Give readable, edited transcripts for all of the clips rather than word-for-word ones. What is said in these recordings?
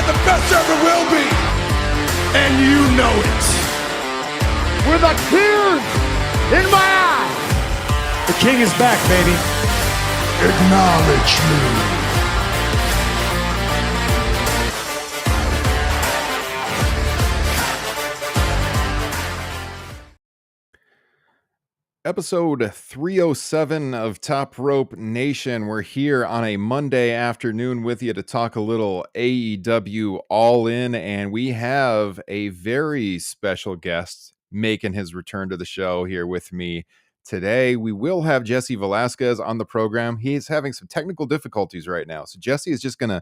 the best there ever will be. And you know it. With a tear in my eye. The king is back, baby. Acknowledge me. Episode 307 of Top Rope Nation. We're here on a Monday afternoon with you to talk a little AEW All In, and we have a very special guest making his return to the show here with me today. We will have Jesse Velasquez on the program. He's having some technical difficulties right now, so Jesse is just going to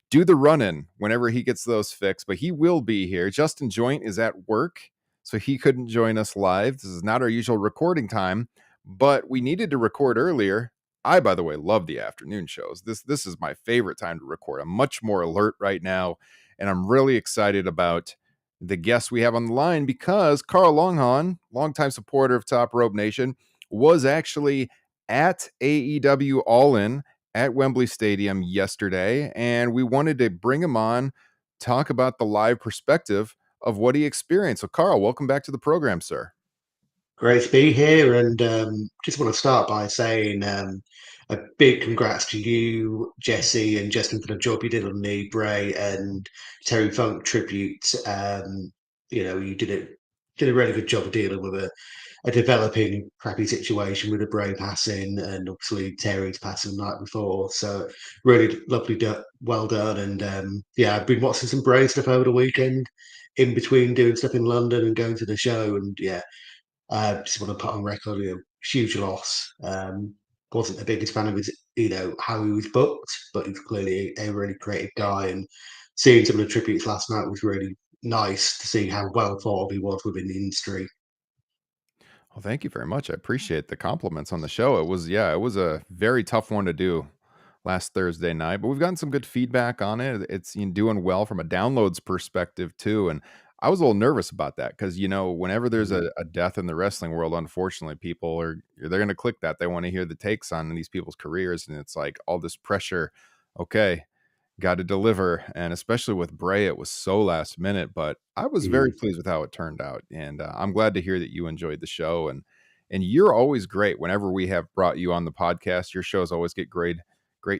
do the run-in whenever he gets those fixed, but he will be here. Justin Joint is at work, so he couldn't join us live. This is not our usual recording time, but we needed to record earlier. I, by the way, love the afternoon shows. This is my favorite time to record. I'm much more alert right now, and I'm really excited about the guests we have on the line because Carl Longhorn, longtime supporter of Top Rope Nation, was actually at AEW All In at Wembley Stadium yesterday, and we wanted to bring him on, talk about the live perspective of what he experienced. So, Carl, welcome back to the program, sir. Great to be here, and just want to start by saying a big congrats to you, Jesse, and Justin for the job you did on the Bray and Terry Funk tribute. You did a really good job of dealing with a developing crappy situation with the Bray passing and obviously Terry's passing the night before. So really lovely, well done. And I've been watching some Bray stuff over the weekend in between doing stuff in London and going to the show. And just want to put on record, huge loss. Wasn't the biggest fan of his, how he was booked, but he's clearly a really creative guy. And seeing some of the tributes last night was really nice to see how well thought of he was within the industry. Well, thank you very much. I appreciate the compliments on the show. It was a very tough one to do last Thursday night, but we've gotten some good feedback on it. It's doing well from a downloads perspective too. And I was a little nervous about that because, whenever there's a death in the wrestling world, unfortunately, they're going to click that. They want to hear the takes on these people's careers. And it's like all this pressure. Okay, got to deliver. And especially with Bray, it was so last minute, but I was very pleased with how it turned out. And I'm glad to hear that you enjoyed the show. And you're always great. Whenever we have brought you on the podcast, your shows always get great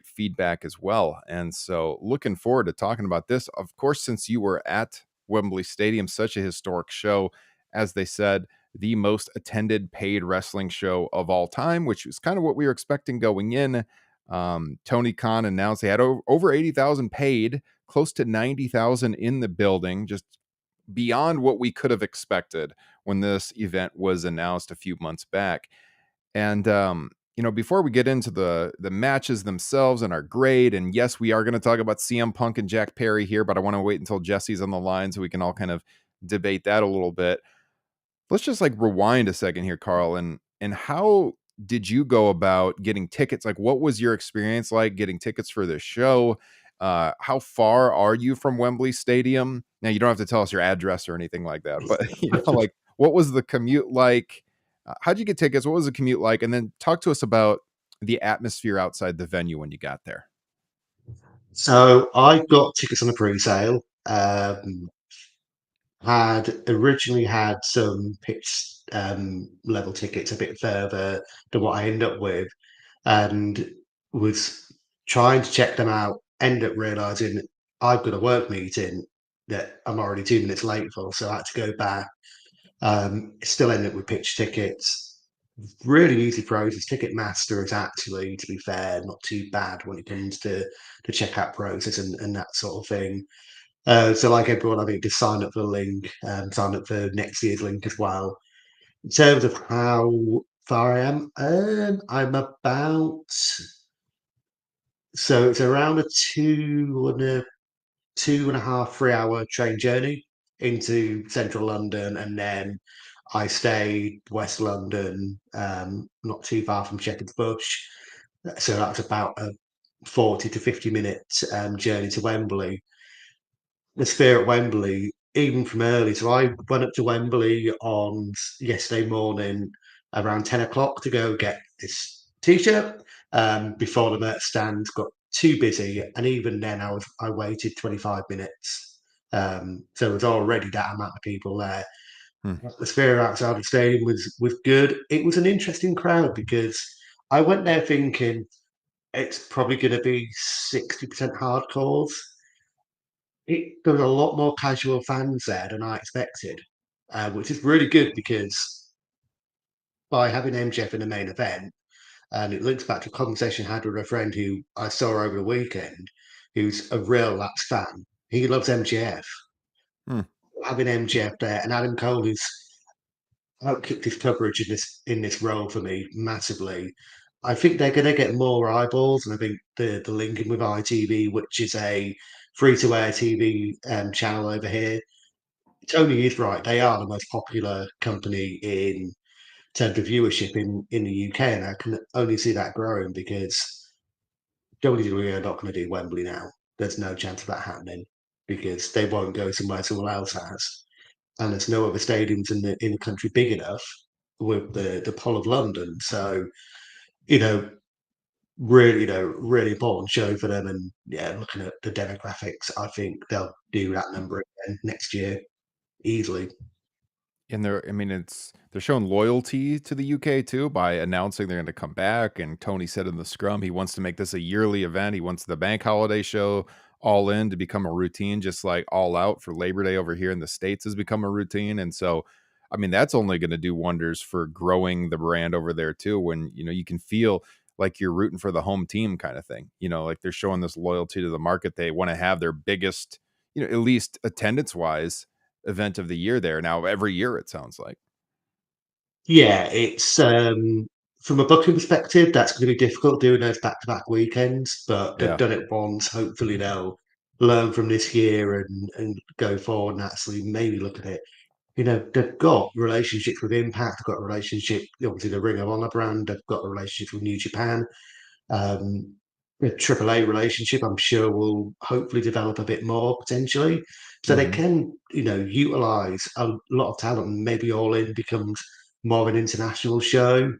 feedback as well. And so looking forward to talking about this. Of course, since you were at Wembley Stadium, such a historic show, as they said, the most attended paid wrestling show of all time, which was kind of what we were expecting going in. Tony Khan announced they had over 80,000 paid, close to 90,000 in the building, just beyond what we could have expected when this event was announced a few months back. And before we get into the matches themselves and our grade, and yes, we are going to talk about CM Punk and Jack Perry here, but I want to wait until Jesse's on the line so we can all kind of debate that a little bit. Let's just rewind a second here, Carl, and how did you go about getting tickets? What was your experience like getting tickets for this show? How far are you from Wembley Stadium? Now, you don't have to tell us your address or anything like that, but what was the commute like? How'd you get tickets? What was the commute like? And then talk to us about the atmosphere outside the venue when you got there. So I got tickets on a pre-sale. Had originally had some pitch level tickets a bit further than what I ended up with, and was trying to check them out. Ended up realizing I've got a work meeting that I'm already 2 minutes late for, so I had to go back. Still ended up with pitch tickets. Really easy process. Ticketmaster is actually, to be fair, not too bad when it comes to the checkout process and that sort of thing. So like everyone, I think just sign up for the link, sign up for next year's link as well. In terms of how far I am, I'm about, so it's around a 2.5, 3 hour train journey into central London, and then I stayed West London, not too far from Shepherd's Bush. So that's about a 40 to 50 minute journey to Wembley. The sphere at Wembley, even from early. So I went up to Wembley on yesterday morning around 10 o'clock to go get this T-shirt before the merch stand got too busy, and even then I waited 25 minutes. So there was already that amount of people there. Hmm. The atmosphere outside the stadium was good. It was an interesting crowd because I went there thinking it's probably going to be 60% hardcores. There was a lot more casual fans there than I expected, which is really good because by having MJF in the main event, and it links back to a conversation I had with a friend who I saw over the weekend, who's a real Laps fan. He loves MJF. Hmm. Having MJF there and Adam Cole, who's outkicked his coverage in this role for me massively. I think they're going to get more eyeballs, and I think the linking with ITV, which is a free-to-air TV channel over here, Tony is right. They are the most popular company in terms of viewership in the UK, and I can only see that growing because WWE are not going to do Wembley now. There's no chance of that happening because they won't go somewhere someone else has, and there's no other stadiums in the country big enough with the Pole of London. So you know, really important show for them. And yeah, looking at the demographics, I think they'll do that number again next year easily. And they're showing loyalty to the UK too by announcing they're going to come back. And Tony said in the scrum he wants to make this a yearly event. He wants the bank holiday show All In to become a routine, just like All Out for Labor Day over here in the States has become a routine. And so, that's only going to do wonders for growing the brand over there too. When you can feel like you're rooting for the home team kind of thing. Like they're showing this loyalty to the market. They want to have their biggest, at least attendance wise, event of the year there now every year, it sounds like. Yeah, it's from a booking perspective, that's going to be difficult doing those back-to-back weekends, but they've Yeah. done it once. Hopefully, they'll learn from this year and go forward and actually maybe look at it. They've got relationships with Impact, they've got a relationship, obviously, the Ring of Honor brand, they've got a relationship with New Japan. The AAA relationship, I'm sure, will hopefully develop a bit more potentially. So they Hmm. can, utilize a lot of talent and maybe All In becomes more of an international show.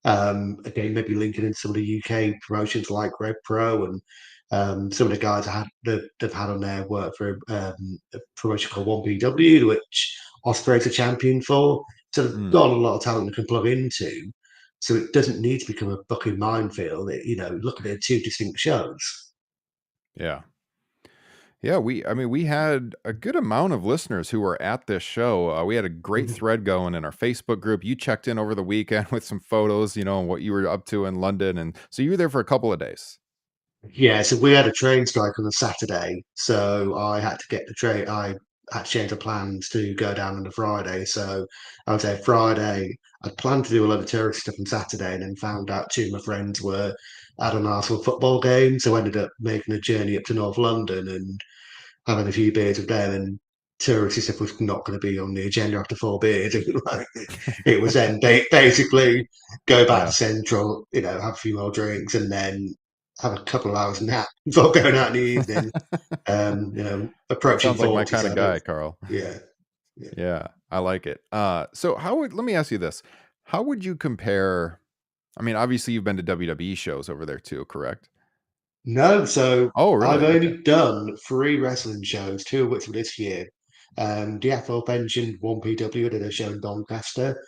Again, maybe linking in some of the UK promotions like Red Pro and some of the guys they've had on their work for a promotion called 1PW, which Osprey's a champion for. So they've Mm. got a lot of talent they can plug into. So it doesn't need to become a booking minefield. Look at it, two distinct shows. Yeah. Yeah, we had a good amount of listeners who were at this show. We had a great Mhm. thread going in our Facebook group. You checked in over the weekend with some photos, and what you were up to in London, and so you were there for a couple of days. Yeah, so we had a train strike on a Saturday, so I had to get the train. I had to change the plans to go down on the Friday. So I was there Friday. I planned to do a lot of tourist stuff on Saturday, and then found out two of my friends were at an Arsenal football game. So I ended up making a journey up to North London and having a few beers with them. And touristy stuff was not going to be on the agenda after four beers. It was then basically go back to Yeah. Central, have a few more drinks, and then have a couple of hours nap before going out in the evening. Approaching Sounds like my 40, kind so of I don't. guy, Carl. Yeah, yeah. Yeah, I like it. So let me ask you this. How would you compare, obviously you've been to WWE shows over there too, correct? No, so Oh, I've really? Okay. only done three wrestling shows, two of which were this year. The aforementioned 1PW did a show in Doncaster,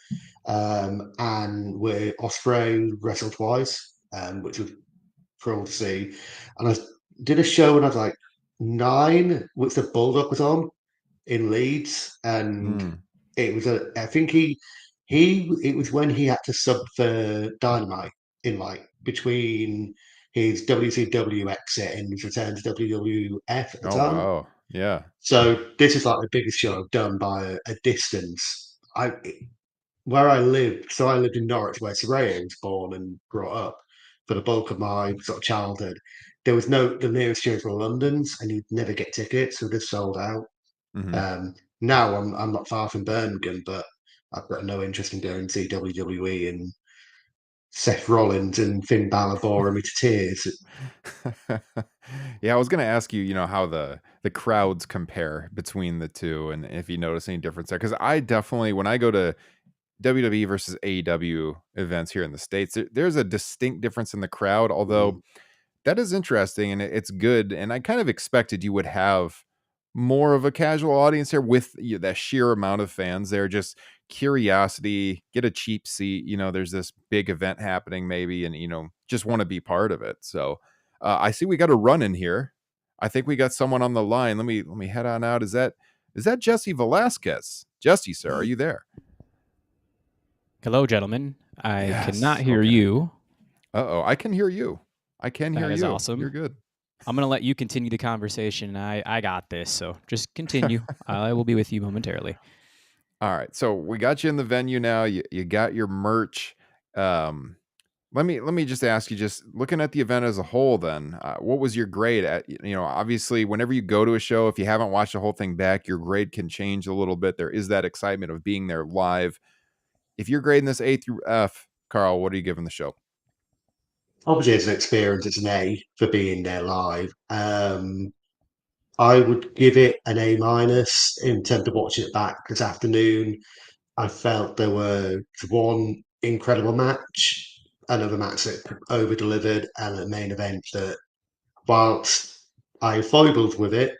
and where Osprey wrestled twice, which was cool to see. And I did a show when I was like 9, which the Bulldog was on in Leeds, and Mm. it was I think it was when he had to sub for Dynamite in like between his WCW exit and his return to WWF at the Oh, time. wow. Yeah. So this is like the biggest show I've done by a distance. Where I lived, so I lived in Norwich, where Saraya was born and brought up for the bulk of my sort of childhood. There was the nearest shows were London's, and you'd never get tickets, so just sold out. Hmm. Now I'm not far from Birmingham, but I've got no interest in going to see WWE and Seth Rollins and Finn Balor boring me to tears. Yeah, I was gonna ask you, how the crowds compare between the two, and if you notice any difference there. Because I definitely, when I go to WWE versus AEW events here in the States, there's a distinct difference in the crowd. Although that is interesting, and it's good. And I kind of expected you would have more of a casual audience here with that sheer amount of fans there. Just curiosity, get a cheap seat. There's this big event happening, maybe, and just want to be part of it. So I see we got a run in here. I think we got someone on the line. Let me head on out. Is that Jesse Velasquez? Jesse, sir, are you there? Hello, gentlemen. I Yes, cannot hear okay. you. I can hear you. I can hear That is you. awesome. You're good. I'm going to let you continue the conversation. I got this, so just continue. I will be with you momentarily. All right. So we got you in the venue now. You got your merch. Let me just ask you, just looking at the event as a whole, then, what was your grade at? Obviously, whenever you go to a show, if you haven't watched the whole thing back, your grade can change a little bit. There is that excitement of being there live. If you're grading this A through F, Carl, what are you giving the show? Obviously, as an experience, it's an A for being there live. I would give it an A minus in terms of watching it back this afternoon. I felt there was one incredible match, another match that over delivered, and a main event that, whilst I foibled with it,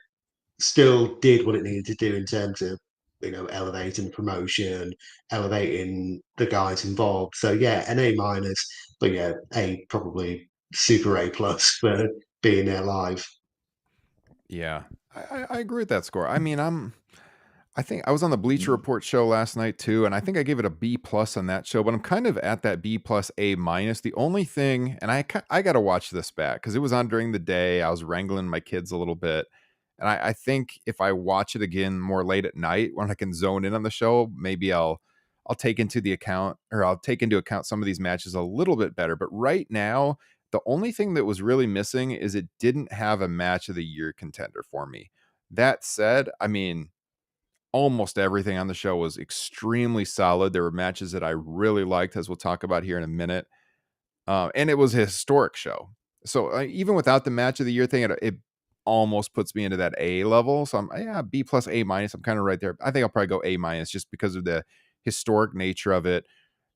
still did what it needed to do in terms of elevating promotion, elevating the guys involved. So yeah, an A minus, but yeah, A probably super A plus for being there live. Yeah, I agree with that score. I mean, I think I was on the Bleacher Report show last night too, and I think I gave it a B plus on that show, but I'm kind of at that B plus A minus. The only thing, and I got to watch this back because it was on during the day. I was wrangling my kids a little bit, and I think if I watch it again more late at night when I can zone in on the show, maybe I'll take into account some of these matches a little bit better. But right now, the only thing that was really missing is it didn't have a match of the year contender for me. That said, I mean, almost everything on the show was extremely solid. There were matches that I really liked, as we'll talk about here in a minute. And it was a historic show. So even without the match of the year thing, it almost puts me into that A level. So I'm B plus A minus. I'm kind of right there. I think I'll probably go A minus just because of the historic nature of it.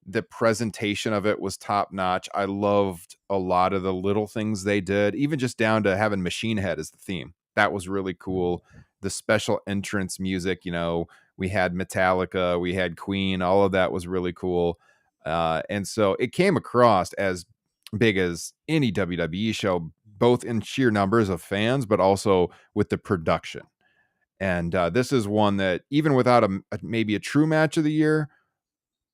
The presentation of it was top notch. I loved a lot of the little things they did, even just down to having Machine Head as the theme. That was really cool. The special entrance music, we had Metallica, we had Queen, all of that was really cool. And so it came across as big as any WWE show, both in sheer numbers of fans, but also with the production. And this is one that, even without maybe a true match of the year,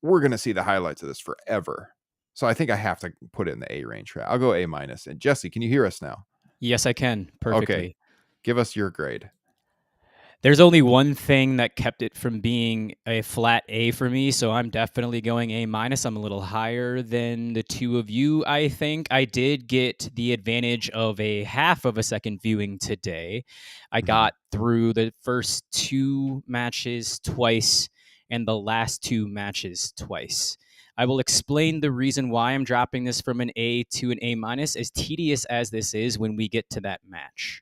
we're going to see the highlights of this forever. So I think I have to put it in the A range. I'll go A minus. And Jesse, can you hear us now? Yes, I can. Perfectly. Okay. Give us your grade. There's only one thing that kept it from being a flat A for me, so I'm definitely going A minus. I'm a little higher than the two of you, I think. I did get the advantage of a half of a second viewing today. I got through the first two matches twice and the last two matches twice. I will explain the reason why I'm dropping this from an A to an A minus, as tedious as this is, when we get to that match.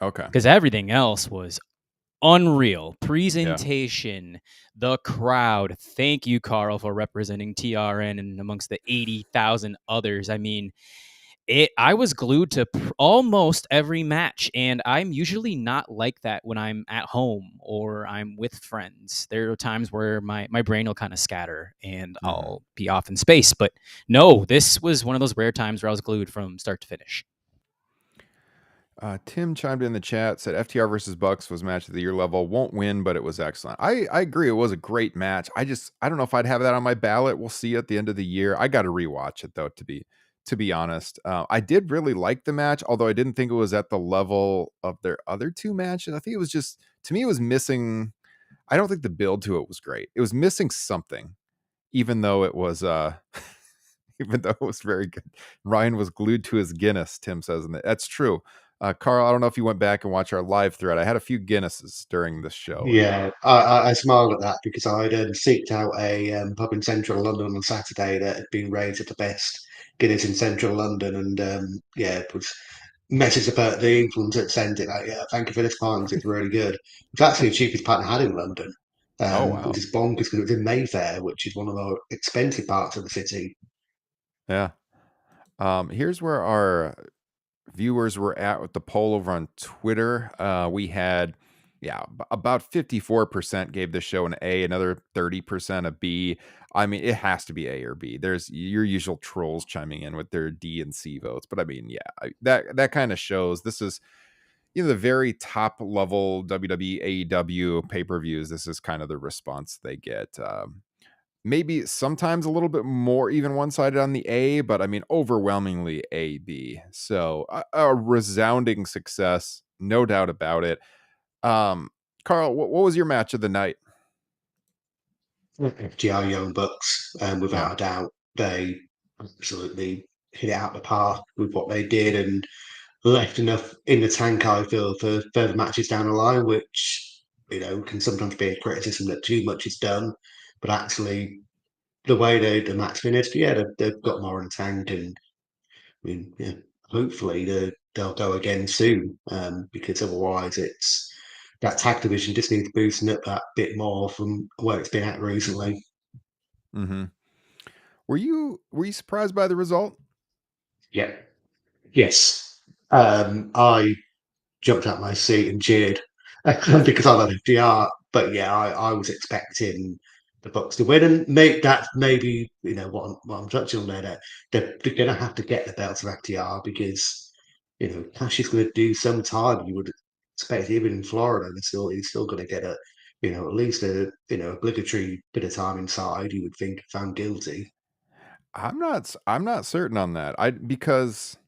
Okay. Because everything else was unreal. Presentation, the crowd. Thank you, Carl, for representing TRN and amongst the 80,000 others. I mean, I was glued to almost every match, and I'm usually not like that when I'm at home or I'm with friends. There are times where my brain will kind of scatter and I'll be off in space. But no, this was one of those rare times where I was glued from start to finish. Tim chimed in the chat, said FTR versus Bucks was match of the year level. Won't win, but it was excellent. I agree. It was a great match. I don't know if I'd have that on my ballot. We'll see at the end of the year. I got to rewatch it though, to be honest. I did really like the match, although I didn't think it was at the level of their other two matches. I think it was just, to me, it was missing. I don't think the build to it was great. It was missing something, even though it was even though it was very good. Ryan was glued to his Guinness, Tim says, and that's true. Carl, I don't know if you went back and watched our live thread. I had a few Guinnesses during this show. Yeah, I smiled at that because I'd seeked out a pub in central London on Saturday that had been rated the best Guinness in central London, and yeah, it was message about the influencer that sent it. Like, yeah, thank you for this pint. It's really good. It's actually the cheapest pint I had in London, Oh, wow. which is bonkers because it was in Mayfair, which is one of the expensive parts of the city. Yeah. Here's where our viewers were at with the poll over on Twitter. We had, about 54% gave the show an A, another 30% a B. I mean, it has to be A or B. There's your usual trolls chiming in with their D and C votes, but I mean, that kind of shows this is the very top level WWE AEW pay-per-views. This is kind of the response they get. Maybe sometimes a little bit more even one-sided on the A, but I mean overwhelmingly A B. So a resounding success, no doubt about it. Carl, what was your match of the night? FTR Young Bucks, Yeah. without a doubt, they absolutely hit it out of the park with what they did and left enough in the tank, I feel, for further matches down the line, which, can sometimes be a criticism that too much is done. But actually, the way the match finished, they've got more in the tank. And I mean, hopefully they'll go again soon, because otherwise it's that tag division just needs boosting up that bit more from where it's been at recently. Mm-hmm. Were you surprised by the result? Yeah. Yes. I jumped out my seat and cheered because I love FDR. But yeah, I was expecting the Bucks to win and make that maybe what I'm touching on there. That they're going to have to get the belts of FDR because Cash is going to do some time. You would expect even in Florida, he's still going to get at least a obligatory bit of time inside. You would think found guilty. I'm not certain on that. Because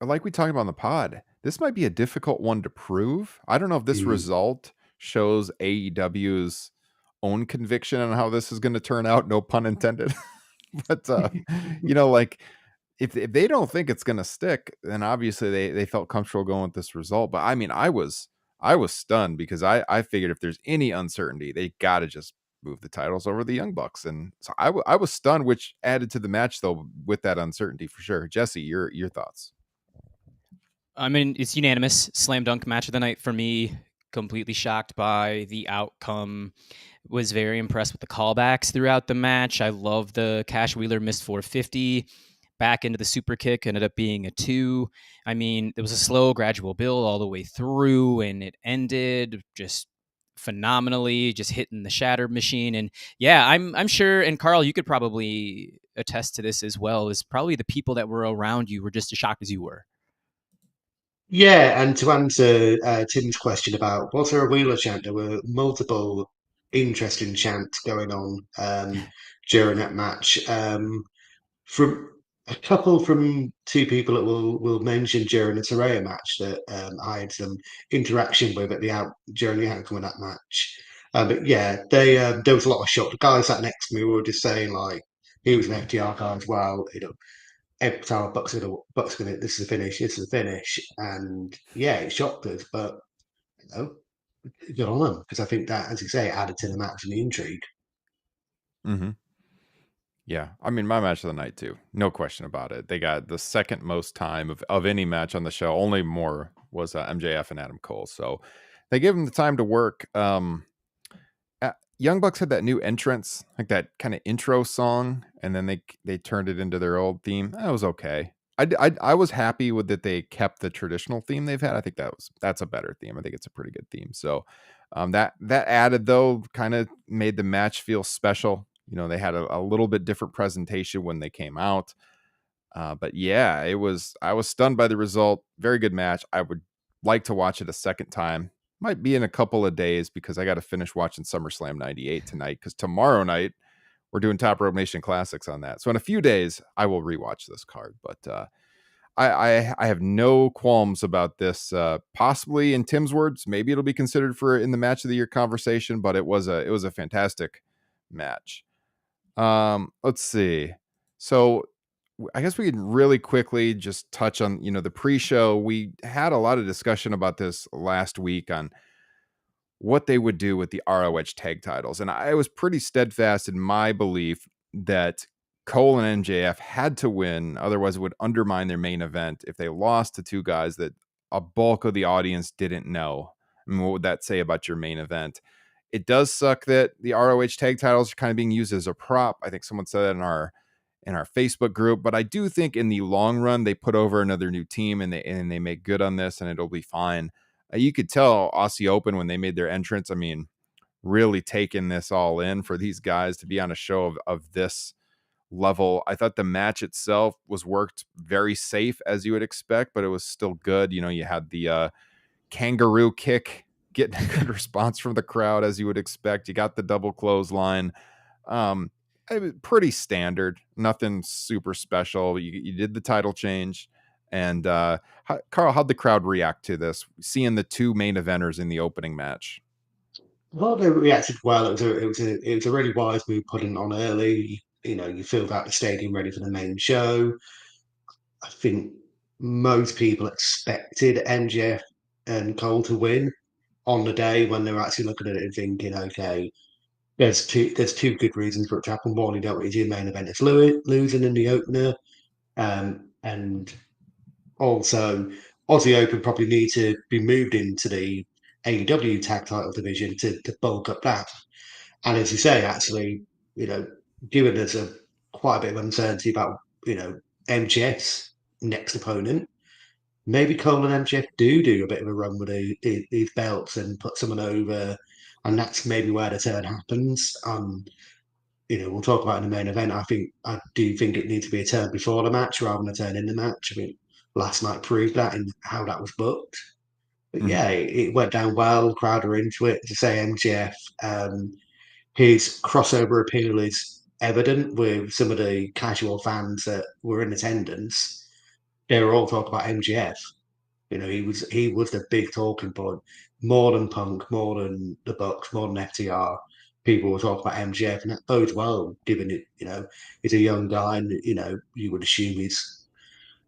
like we talked about on the pod, this might be a difficult one to prove. I don't know if this Mm. result shows AEW's own conviction on how this is going to turn out, no pun intended. But like if they don't think it's going to stick, then obviously they felt comfortable going with this result. But I mean, I was stunned because I figured if there's any uncertainty, they got to just move the titles over the Young Bucks, and so I was stunned, which added to the match though with that uncertainty for sure. Jesse, your thoughts? I mean, it's unanimous. Slam dunk match of the night for me. Completely shocked by the outcome. Was very impressed with the callbacks throughout the match. I love the Cash Wheeler missed 450. Back into the super kick ended up being a 2. I mean, it was a slow, gradual build all the way through, and it ended just phenomenally, just hitting the shatter machine. And yeah, I'm sure, and Carl, you could probably attest to this as well, is probably the people that were around you were just as shocked as you were. Yeah, and to answer Tim's question about was there a Wheeler chant, there were multiple interesting chants going on during that match. From a couple from two people that we'll mention during the Saraya match that I had some interaction with during the outcome of that match. But yeah, there was a lot of shock. The guys sat next to me were just saying like he was an FTR guy as well. Every time Bucks gonna this is the finish, this is the finish, and yeah, it shocked us, but you know, good on them because I think that, as you say, added to the match and the intrigue. Mm-hmm. Yeah, I mean, my match of the night too, no question about it. They got the second most time of any match on the show. Only more was MJF and Adam Cole, so they gave them the time to work. Young Bucks had that new entrance, like that kind of intro song, and then they turned it into their old theme. That was okay. I was happy with that they kept the traditional theme they've had. I think that's a better theme. I think it's a pretty good theme. So that added though kind of made the match feel special. They had a little bit different presentation when they came out. But yeah, I was stunned by the result. Very good match. I would like to watch it a second time. Might be in a couple of days because I got to finish watching SummerSlam 98 tonight because tomorrow night we're doing Top Rope Nation Classics on that. So in a few days, I will rewatch this card. But I have no qualms about this. Possibly in Tim's words, maybe it'll be considered for in the match of the year conversation, but it was a fantastic match. Let's see. So I guess we could really quickly just touch on, the pre-show. We had a lot of discussion about this last week on what they would do with the ROH tag titles. And I was pretty steadfast in my belief that Cole and MJF had to win. Otherwise, it would undermine their main event if they lost to two guys that a bulk of the audience didn't know. I mean, what would that say about your main event? It does suck that the ROH tag titles are kind of being used as a prop. I think someone said that in our Facebook group. But I do think in the long run, they put over another new team and they make good on this, and it'll be fine. You could tell Aussie Open when they made their entrance. I mean, really taking this all in for these guys to be on a show of this level. I thought the match itself was worked very safe, as you would expect, but it was still good. You know, you had the kangaroo kick, getting a good response from the crowd, as you would expect. You got the double clothesline. It was pretty standard, nothing super special. You did the title change. And Carl, how'd the crowd react to this, seeing the two main eventers in the opening match? Well, they reacted well. It was a really wise move putting it on early. You know, you filled out the stadium ready for the main show. I think most people expected MJF and Cole to win on the day when they're actually looking at it and thinking, okay, there's two good reasons for it to happen. One, you don't want your main event is losing in the opener, and also Aussie Open probably need to be moved into the AEW tag title division to bulk up that. And as you say, actually, you know, given there's quite a bit of uncertainty about, MGF's next opponent, maybe Cole and MGF do a bit of a run with these belts and put someone over, and that's maybe where the turn happens. We'll talk about in the main event. I do think it needs to be a turn before the match rather than a turn in the match. I mean, last night proved that in how that was booked. But yeah, it went down well. Crowd are into it. To say MGF, his crossover appeal is evident with some of the casual fans that were in attendance. They were all talking about MGF. You know, he was the big talking point. More than Punk, more than the Bucks, more than FTR. People were talking about MJF, and that bodes well, given it, he's a young guy, and you would assume he's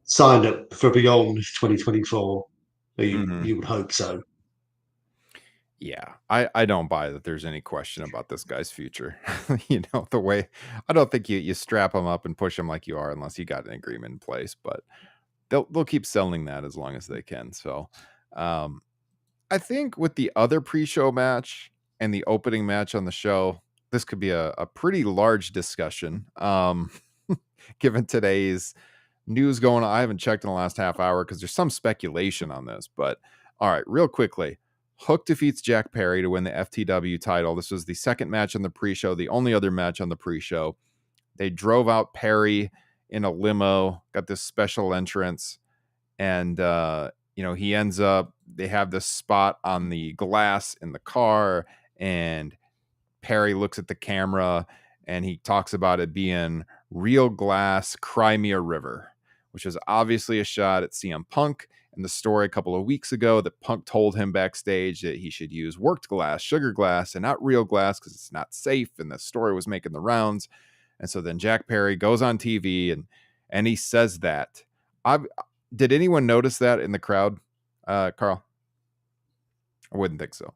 signed up for beyond 2024. You would hope so. Yeah, I don't buy that there's any question about this guy's future. The way, I don't think you strap him up and push him like you are unless you got an agreement in place, but they'll keep selling that as long as they can. So I think with the other pre-show match and the opening match on the show, this could be a pretty large discussion. Given today's news going on, I haven't checked in the last half hour because there's some speculation on this, but all right, real quickly. Hook defeats Jack Perry to win the FTW title. This was the second match on the pre-show, the only other match on the pre-show. They drove out Perry in a limo, got this special entrance, and he ends up, they have this spot on the glass in the car, and Perry looks at the camera and he talks about it being real glass, cry me a river, which is obviously a shot at CM Punk and the story a couple of weeks ago that Punk told him backstage that he should use worked glass, sugar glass, and not real glass because it's not safe. And the story was making the rounds. And so then Jack Perry goes on TV and he says that. Did anyone notice that in the crowd, Carl? I wouldn't think so.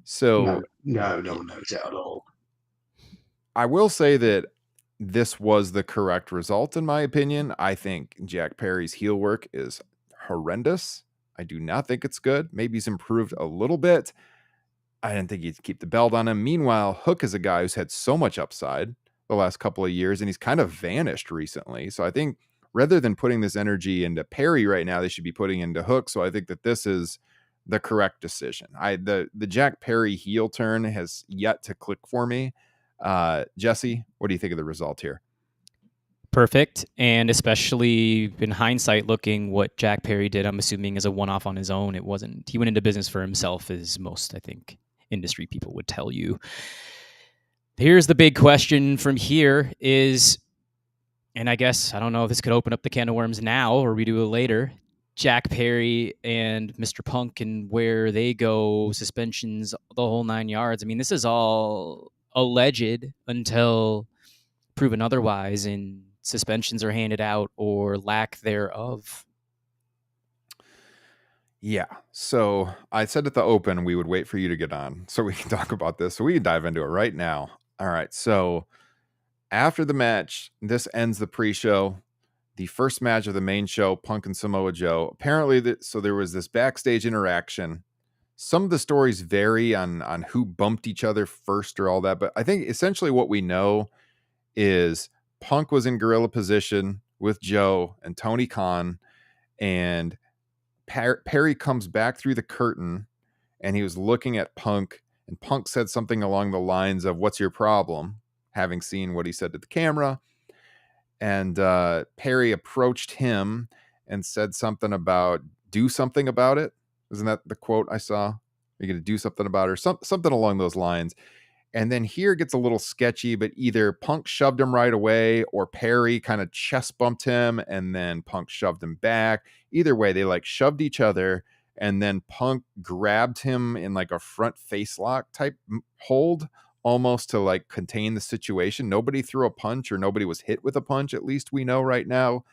So no one knows it at all. I will say that this was the correct result, in my opinion. I think Jack Perry's heel work is horrendous. I do not think it's good. Maybe he's improved a little bit. I didn't think he'd keep the belt on him. Meanwhile, Hook is a guy who's had so much upside the last couple of years, and he's kind of vanished recently. So I think rather than putting this energy into Perry right now, they should be putting into Hook. So I think that this is the correct decision. The Jack Perry heel turn has yet to click for me. Jesse, what do you think of the result here? Perfect. And especially in hindsight, looking what Jack Perry did, I'm assuming as a one-off on his own. He went into business for himself, as most, I think, industry people would tell you. Here's the big question from here is, and I guess, I don't know if this could open up the can of worms now or we do it later, Jack Perry and Mr. Punk and where they go, suspensions, the whole 9 yards. I mean, this is all alleged until proven otherwise, and suspensions are handed out or lack thereof. Yeah. So I said at the open, we would wait for you to get on so we can talk about this. So we can dive into it right now. All right. So after the match, this ends the pre-show. The first match of the main show, Punk and Samoa Joe. Apparently, so there was this backstage interaction. Some of the stories vary on who bumped each other first or all that. But I think essentially what we know is Punk was in gorilla position with Joe and Tony Khan, and Perry comes back through the curtain, and he was looking at Punk, and Punk said something along the lines of, "What's your problem?" having seen what he said to the camera. And Perry approached him and said something about, "Do something about it." Isn't that the quote I saw? You're going to do something about it, or something along those lines. And then here it gets a little sketchy, but either Punk shoved him right away or Perry kind of chest bumped him and then Punk shoved him back. Either way, they like shoved each other, and then Punk grabbed him in like a front face lock type hold, almost to like contain the situation. Nobody threw a punch, or nobody was hit with a punch, at least we know right now.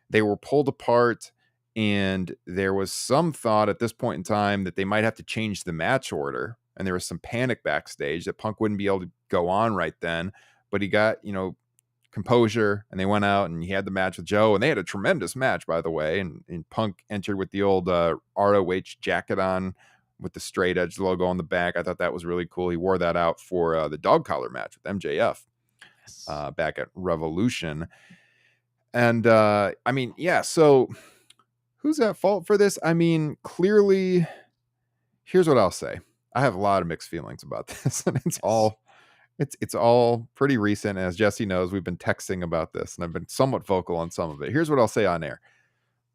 They were pulled apart, and there was some thought at this point in time that they might have to change the match order. And there was some panic backstage that Punk wouldn't be able to go on right then, but he got, composure, and they went out and he had the match with Joe, and they had a tremendous match, by the way. And Punk entered with the old ROH jacket on with the straight edge logo on the back. I thought that was really cool. He wore that out for the dog collar match with MJF back at Revolution. And so who's at fault for this? I mean, clearly, here's what I'll say. I have a lot of mixed feelings about this, and it's all pretty recent. As Jesse knows, we've been texting about this, and I've been somewhat vocal on some of it. Here's what I'll say on air.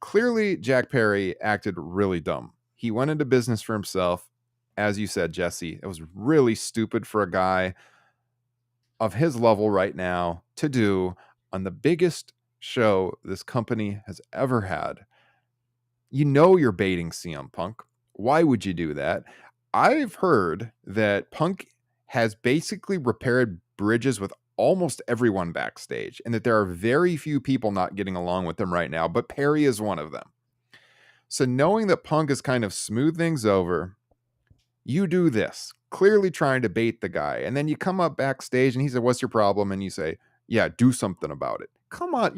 Clearly, Jack Perry acted really dumb. He went into business for himself. As you said, Jesse, it was really stupid for a guy of his level right now to do on the biggest show this company has ever had. You're baiting CM Punk. Why would you do that? I've heard that Punk has basically repaired bridges with almost everyone backstage, and that there are very few people not getting along with him right now, but Perry is one of them. So knowing that Punk has kind of smoothed things over, you do this, clearly trying to bait the guy, and then you come up backstage and he said, "What's your problem?" And you say, "Yeah, do something about it." Come on,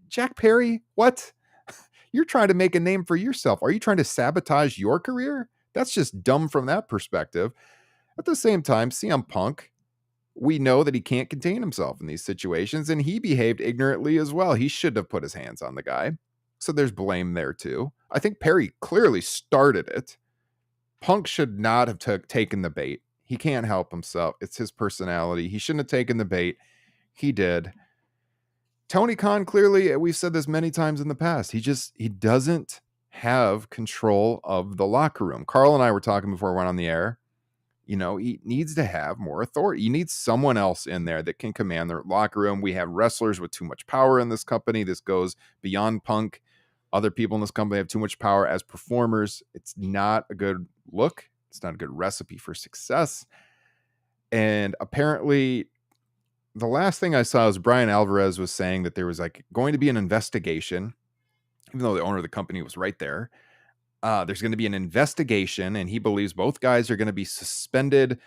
Jack Perry, what? You're trying to make a name for yourself. Are you trying to sabotage your career? That's just dumb from that perspective. At the same time, CM Punk, we know that he can't contain himself in these situations, and he behaved ignorantly as well. He should have put his hands on the guy. So there's blame there too. I think Perry clearly started it. Punk should not have taken the bait. He can't help himself. It's his personality. He shouldn't have taken the bait. He did. Tony Khan, clearly, we've said this many times in the past, he doesn't have control of the locker room. Carl and I were talking before we went on the air. He needs to have more authority. You need someone else in there that can command the locker room. We have wrestlers with too much power in this company. This goes beyond Punk. Other people in this company have too much power as performers. It's not a good look. It's not a good recipe for success. And apparently, the last thing I saw is Brian Alvarez was saying that there was going to be an investigation, even though the owner of the company was right there. There's going to be an investigation, and he believes both guys are going to be suspended.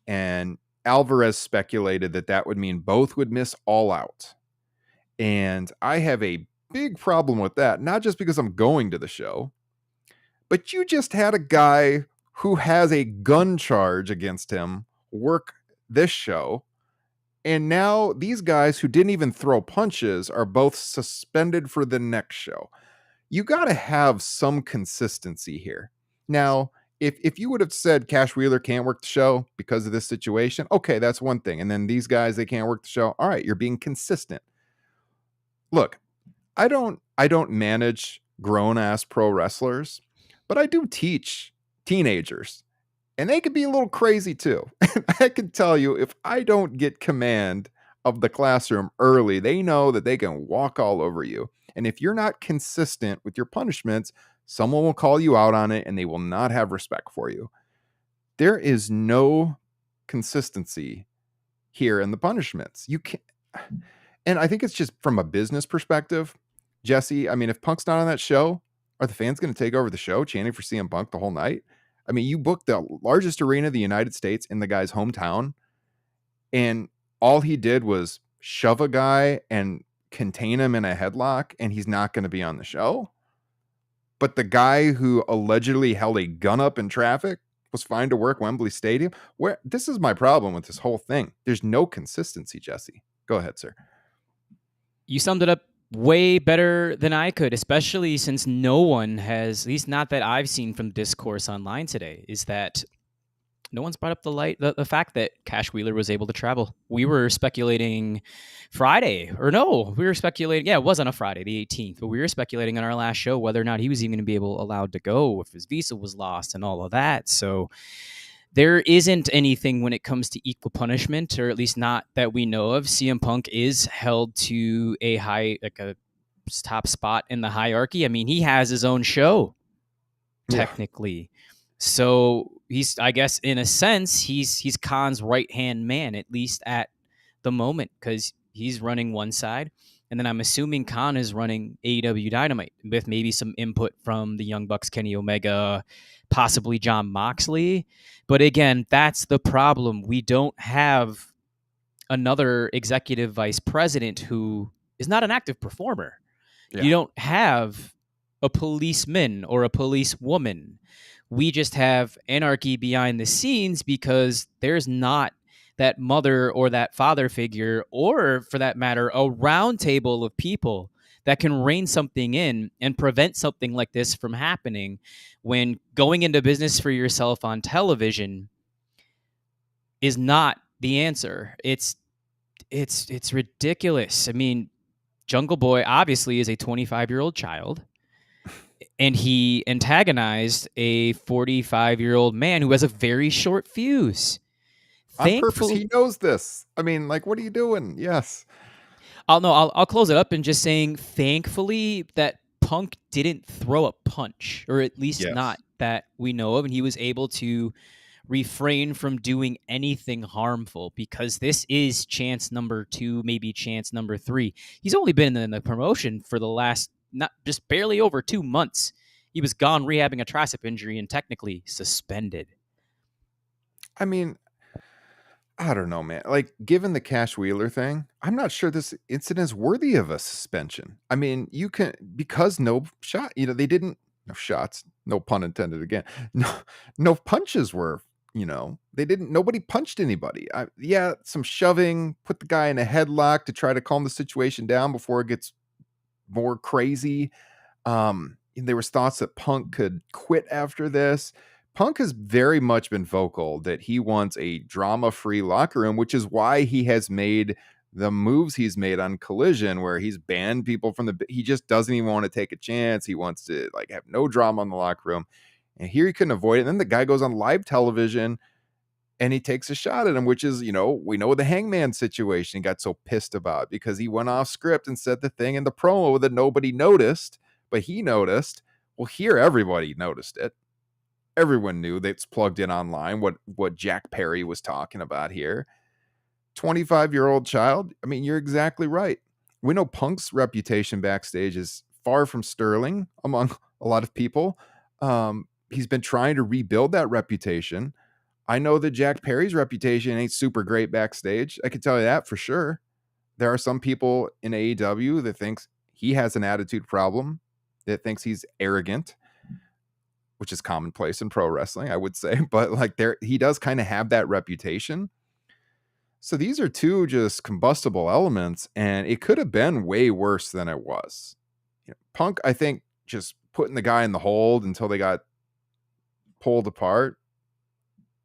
And Alvarez speculated that would mean both would miss All Out. And I have a big problem with that, not just because I'm going to the show, but you just had a guy who has a gun charge against him work this show. And now these guys who didn't even throw punches are both suspended for the next show. You got to have some consistency here. Now, if you would have said Cash Wheeler can't work the show because of this situation, okay, that's one thing. And then these guys, they can't work the show. All right, you're being consistent. Look, I don't manage grown-ass pro wrestlers, but I do teach teenagers. And they can be a little crazy too. I can tell you, if I don't get command of the classroom early, they know that they can walk all over you. And if you're not consistent with your punishments, someone will call you out on it and they will not have respect for you. There is no consistency here in the punishments. You can't. And I think it's just from a business perspective, Jesse, if Punk's not on that show, are the fans going to take over the show chanting for CM Punk the whole night? You booked the largest arena in the United States in the guy's hometown, and all he did was shove a guy and contain him in a headlock, and he's not going to be on the show. But the guy who allegedly held a gun up in traffic was fine to work Wembley Stadium. This is my problem with this whole thing. There's no consistency, Jesse. Go ahead, sir. You summed it up way better than I could, especially since no one has, at least not that I've seen from discourse online today, is that no one's brought up the fact that Cash Wheeler was able to travel. We were speculating Friday, or no, we were speculating, yeah, it was on a Friday, the 18th, but we were speculating on our last show whether or not he was even going to be allowed to go if his visa was lost and all of that. So there isn't anything when it comes to equal punishment, or at least not that we know of. CM Punk is held to a top spot in the hierarchy. I mean, he has his own show, technically. Yeah. So he's, I guess, in a sense, he's Khan's right-hand man, at least at the moment, because he's running one side. And then I'm assuming Khan is running AEW Dynamite with maybe some input from the Young Bucks, Kenny Omega, possibly Jon Moxley. But again, that's the problem. We don't have another executive vice president who is not an active performer. Yeah. You don't have a policeman or a policewoman. We just have anarchy behind the scenes because there's not that mother or that father figure, or for that matter, a round table of people that can rein something in and prevent something like this from happening when going into business for yourself on television is not the answer. It's ridiculous. I mean, Jungle Boy obviously is a 25-year-old child, and he antagonized a 45-year-old man who has a very short fuse. On purpose, he knows this. I mean, like, what are you doing? Yes. I'll close it up and just saying, thankfully, that Punk didn't throw a punch, or at least not that we know of, and he was able to refrain from doing anything harmful, because this is chance number 2, maybe chance number 3. He's only been in the promotion for the last, not just barely over 2 months. He was gone rehabbing a tricep injury and technically suspended. I mean, I don't know, man. Like, given the Cash Wheeler thing, I'm not sure this incident is worthy of a suspension. I mean, you can, because no shot, they didn't, no shots, no pun intended again. No punches were, nobody punched anybody. Some shoving, put the guy in a headlock to try to calm the situation down before it gets more crazy. There was thoughts that Punk could quit after this. Punk has very much been vocal that he wants a drama-free locker room, which is why he has made the moves he's made on Collision, where he's banned people from he just doesn't even want to take a chance. He wants to have no drama in the locker room. And here he couldn't avoid it. And then the guy goes on live television and he takes a shot at him, which is, we know the Hangman situation he got so pissed about because he went off script and said the thing in the promo that nobody noticed, but he noticed. Well, here everybody noticed it. Everyone knew that's plugged in online what Jack Perry was talking about here. 25-year-old child. I mean, you're exactly right. We know Punk's reputation backstage is far from sterling among a lot of people. He's been trying to rebuild that reputation. I know that Jack Perry's reputation ain't super great backstage. I can tell you that for sure. There are some people in AEW that thinks he has an attitude problem, that thinks he's arrogant, which is commonplace in pro wrestling, I would say. But he does kind of have that reputation. So these are two just combustible elements, and it could have been way worse than it was. Punk, I think, just putting the guy in the hold until they got pulled apart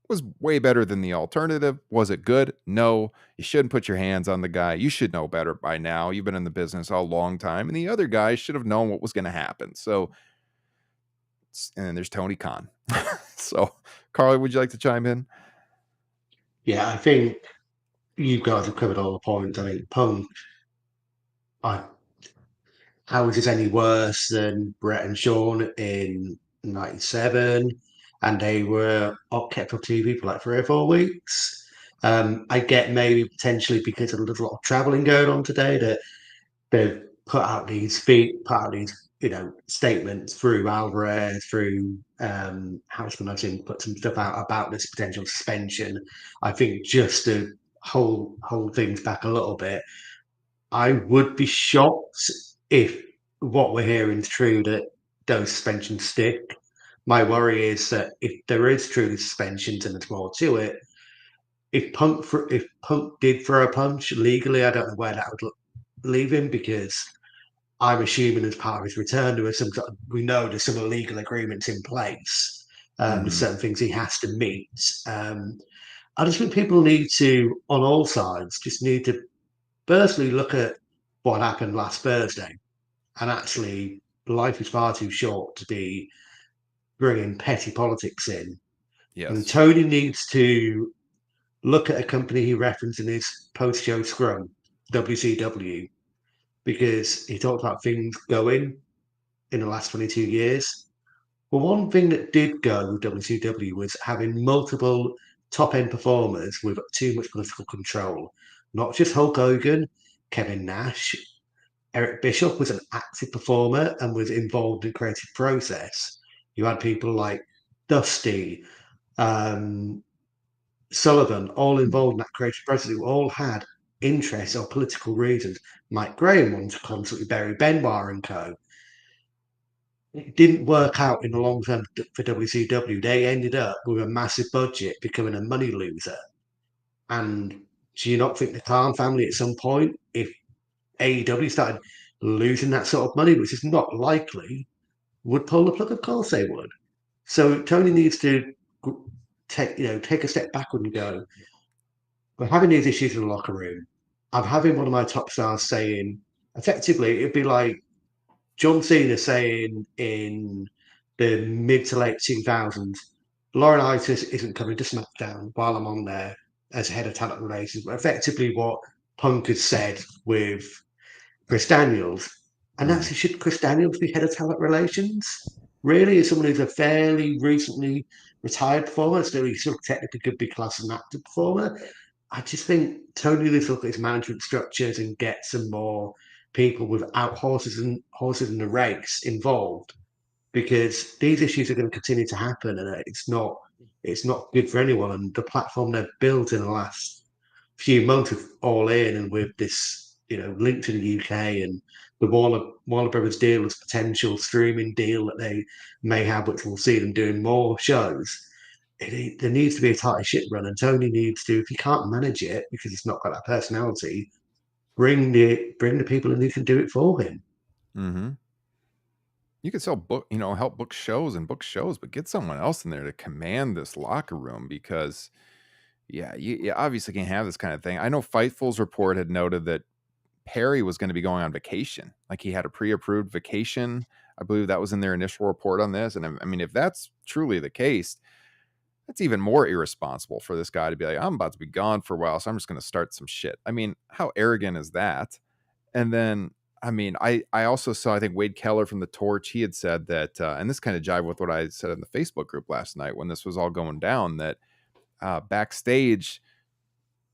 was way better than the alternative. Was it good? No. You shouldn't put your hands on the guy. You should know better by now. You've been in the business a long time, and the other guy should have known what was going to happen. So, and then there's Tony Khan. So, Carly, would you like to chime in? Yeah, I think you guys have covered all the points. I think Punk, how is it any worse than Brett and Shawn in '97? And they were kept off TV for 3 or 4 weeks. I get maybe potentially because there's a lot of traveling going on today that they've put out these statements through Alvarez, through Houseman. I've seen put some stuff out about this potential suspension. I think just to hold things back a little bit, I would be shocked if what we're hearing is true, that those suspensions stick. My worry is that if there is truly suspensions and there's more to it, if Punk did throw a punch legally, I don't know where that would leave him, because I'm assuming as part of his return we know there's some illegal agreements in place. There's certain things he has to meet. I just think people need to, on all sides, just need to firstly look at what happened last Thursday. And actually, life is far too short to be bringing petty politics in. And Yes. Tony needs to look at a company he referenced in his post-show scrum, WCW, because he talked about things going in the last 22 years. Well, one thing that did go with WCW was having multiple top-end performers with too much political control. Not just Hulk Hogan, Kevin Nash. Eric Bischoff was an active performer and was involved in the creative process. You had people like Dusty, um, Sullivan, all involved in that creative process, who all had interests or political reasons. Mike Graham wanted to constantly bury Benoit and co. It didn't work out in the long term for WCW. They ended up with a massive budget, becoming a money loser. And do you not think the Khan family at some point, if AEW started losing that sort of money, which is not likely, would pull the plug? Of course they would. So Tony needs to take a step backward and go, we're having these issues in the locker room. I'm having one of my top stars saying, effectively, it'd be like John Cena saying in the mid to late 2000s, Laurinaitis isn't coming to SmackDown while I'm on there as head of talent relations. But effectively, what Punk has said with Chris Daniels. And actually, should Chris Daniels be head of talent relations? Really, as someone who's a fairly recently retired performer, still he still technically could be classed as an active performer. I just think Tony needs to look at his management structures and get some more people without horses in the race involved, because these issues are going to continue to happen, and it's not good for anyone. And the platform they've built in the last few months with All In and with this, link to the UK and the Warner Brothers deal as potential streaming deal that they may have, which will see them doing more shows. There needs to be a tighter ship run, and Tony needs to, if he can't manage it because he's not got that personality, bring the people in who can do it for him. Mm-hmm. You could help book shows, but get someone else in there to command this locker room, because you obviously can't have this kind of thing. I know Fightful's report had noted that Perry was going to be going on vacation. Like, he had a pre-approved vacation. I believe that was in their initial report on this. And I mean, if that's truly the case, that's even more irresponsible for this guy to be like, I'm about to be gone for a while, so I'm just going to start some shit. I mean, how arrogant is that? And then, I mean, I also saw, I think Wade Keller from The Torch, he had said that, and this kind of jived with what I said in the Facebook group last night when this was all going down, that backstage,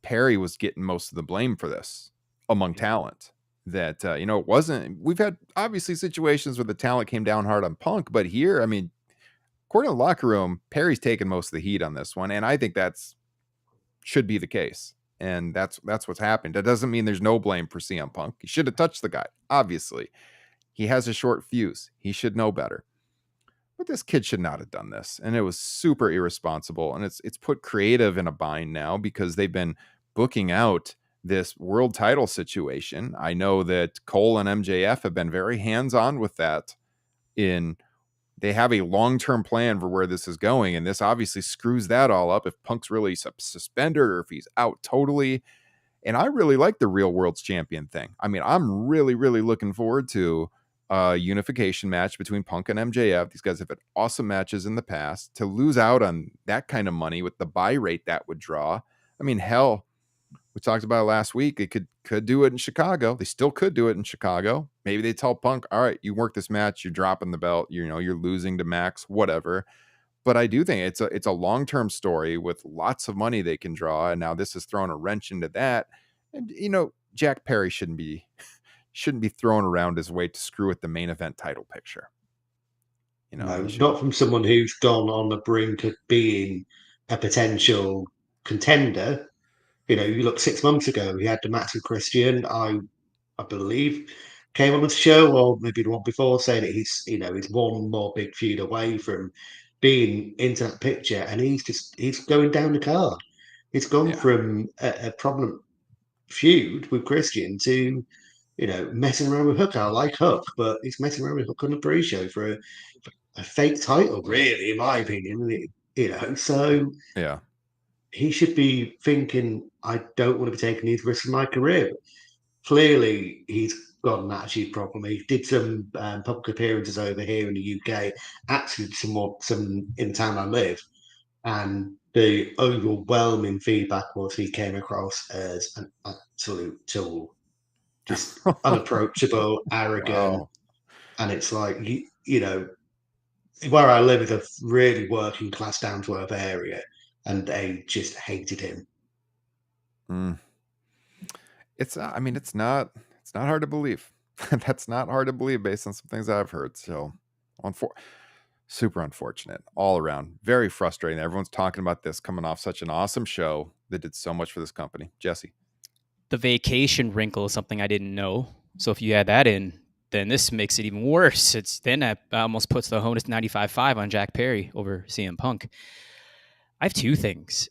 Perry was getting most of the blame for this among talent. That, it wasn't, we've had obviously situations where the talent came down hard on Punk, but here, I mean, according to the locker room, Perry's taking most of the heat on this one. And I think should be the case. And that's what's happened. That doesn't mean there's no blame for CM Punk. He should have touched the guy. Obviously, he has a short fuse. He should know better. But this kid should not have done this. And it was super irresponsible. And it's put creative in a bind now, because they've been booking out this world title situation. I know that Cole and MJF have been very hands-on with that. They have a long-term plan for where this is going, and this obviously screws that all up if Punk's really suspended or if he's out totally. And I really like the Real World's Champion thing. I mean, I'm really, really looking forward to a unification match between Punk and MJF. These guys have had awesome matches in the past. To lose out on that kind of money with the buy rate that would draw, I mean, hell, we talked about it last week. They could do it in Chicago. They still could do it in Chicago. Maybe they tell Punk, all right, you work this match, you're dropping the belt, you're losing to Max, whatever. But I do think it's a long-term story with lots of money they can draw. And now this has thrown a wrench into that. And, Jack Perry shouldn't be thrown around his way to screw with the main event title picture. No, not from someone who's gone on the brink of being a potential contender. You look 6 months ago, he had the match with Christian. I believe came on the show, or maybe the one before, saying that he's one more big feud away from being into that picture, and he's going down the card. It's gone Yeah. from a prominent feud with Christian to, messing around with Hook. I like Hook, but he's messing around with Hook on the pre-show for a fake title, really, in my opinion. So Yeah. he should be thinking, I don't want to be taking these risks in my career. Clearly, he's got an attitude problem. He did some public appearances over here in the UK, actually some in the town I live, and the overwhelming feedback was he came across as an absolute tool, just unapproachable, arrogant, Wow. and it's like where I live is a really working class down to earth area, and they just hated him. Mm. I mean, it's not hard to believe. That's not hard to believe based on some things I've heard. So, super unfortunate all around. Very frustrating. Everyone's talking about this coming off such an awesome show that did so much for this company. Jesse. The vacation wrinkle is something I didn't know. So if you add that in, then this makes it even worse. Then that almost puts the Honus 95.5 on Jack Perry over CM Punk. I have two things.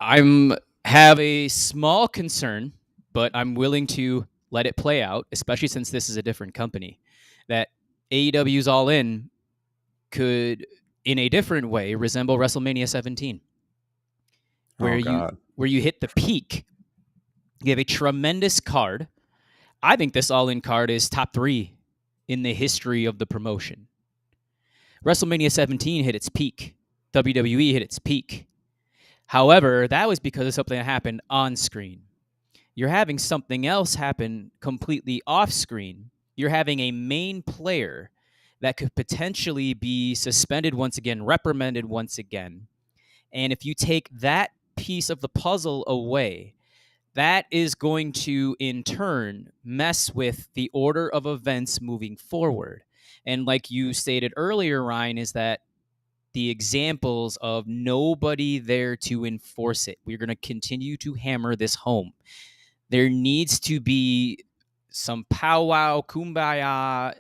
Have a small concern, but I'm willing to let it play out, especially since this is a different company, that AEW's All In could, in a different way, resemble WrestleMania 17, where you hit the peak. You have a tremendous card. I think this All In card is top 3 in the history of the promotion. WrestleMania 17 hit its peak. WWE hit its peak. However, that was because of something that happened on screen. You're having something else happen completely off screen. You're having a main player that could potentially be suspended once again, reprimanded once again. And if you take that piece of the puzzle away, that is going to, in turn, mess with the order of events moving forward. And like you stated earlier, Ryan, is that the examples of nobody there to enforce it. We're going to continue to hammer this home. There needs to be some powwow, kumbaya,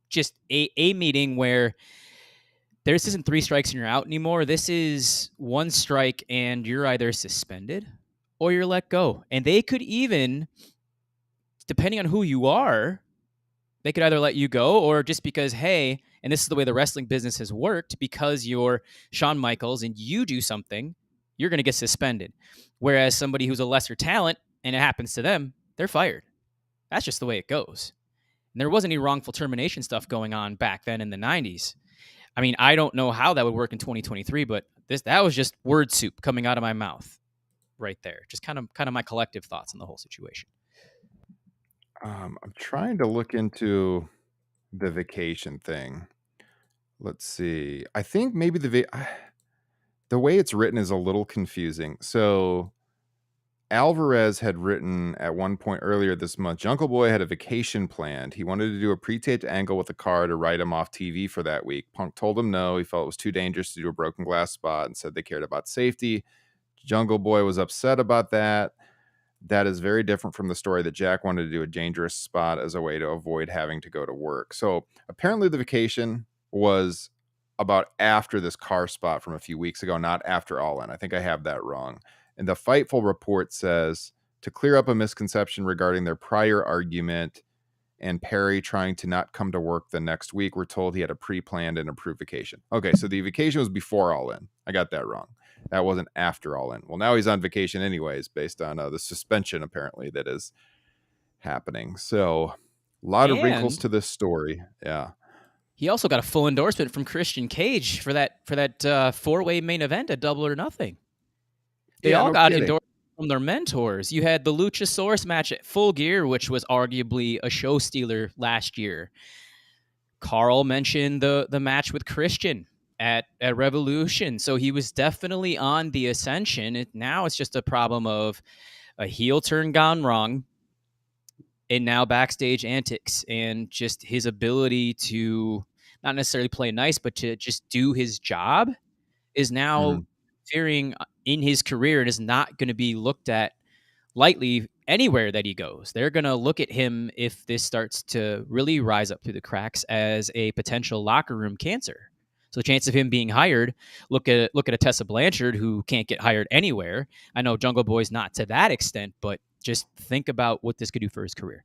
just a meeting where this isn't 3 strikes and you're out anymore. This is 1 strike and you're either suspended or you're let go. And they could even, depending on who you are, they could either let you go or just because, hey, and this is the way the wrestling business has worked, because you're Shawn Michaels and you do something, you're going to get suspended. Whereas somebody who's a lesser talent and it happens to them, they're fired. That's just the way it goes. And there wasn't any wrongful termination stuff going on back then in the 90s. I mean, I don't know how that would work in 2023, but that was just word soup coming out of my mouth right there. Just kind of my collective thoughts on the whole situation. I'm trying to look into the vacation thing. Let's see. I think maybe the way it's written is a little confusing. So Alvarez had written at one point earlier this month, Jungle Boy had a vacation planned. He wanted to do a pre-taped angle with a car to write him off TV for that week. Punk told him no. He felt it was too dangerous to do a broken glass spot and said they cared about safety. Jungle Boy was upset about that. That is very different from the story that Jack wanted to do a dangerous spot as a way to avoid having to go to work. So apparently the vacation was about after this car spot from a few weeks ago, not after All In. I think I have that wrong. And the Fightful report says, to clear up a misconception regarding their prior argument and Perry trying to not come to work the next week, we're told he had a pre-planned and approved vacation. Okay, so the vacation was before All In. I got that wrong. That wasn't after All In. Well, now he's on vacation anyways, based on the suspension apparently that is happening. So a lot of wrinkles to this story. Yeah. He also got a full endorsement from Christian Cage for that 4-way main event at Double or Nothing. They all got endorsement from their mentors. You had the Luchasaurus match at Full Gear, which was arguably a show stealer last year. Carl mentioned the match with Christian at Revolution. So he was definitely on the ascension. Now it's just a problem of a heel turn gone wrong and now backstage antics and just his ability to not necessarily play nice, but to just do his job is now fearing in his career and is not going to be looked at lightly anywhere that he goes. They're going to look at him if this starts to really rise up through the cracks as a potential locker room cancer. So the chance of him being hired, look at a Tessa Blanchard who can't get hired anywhere. I know Jungle Boy's not to that extent, but just think about what this could do for his career.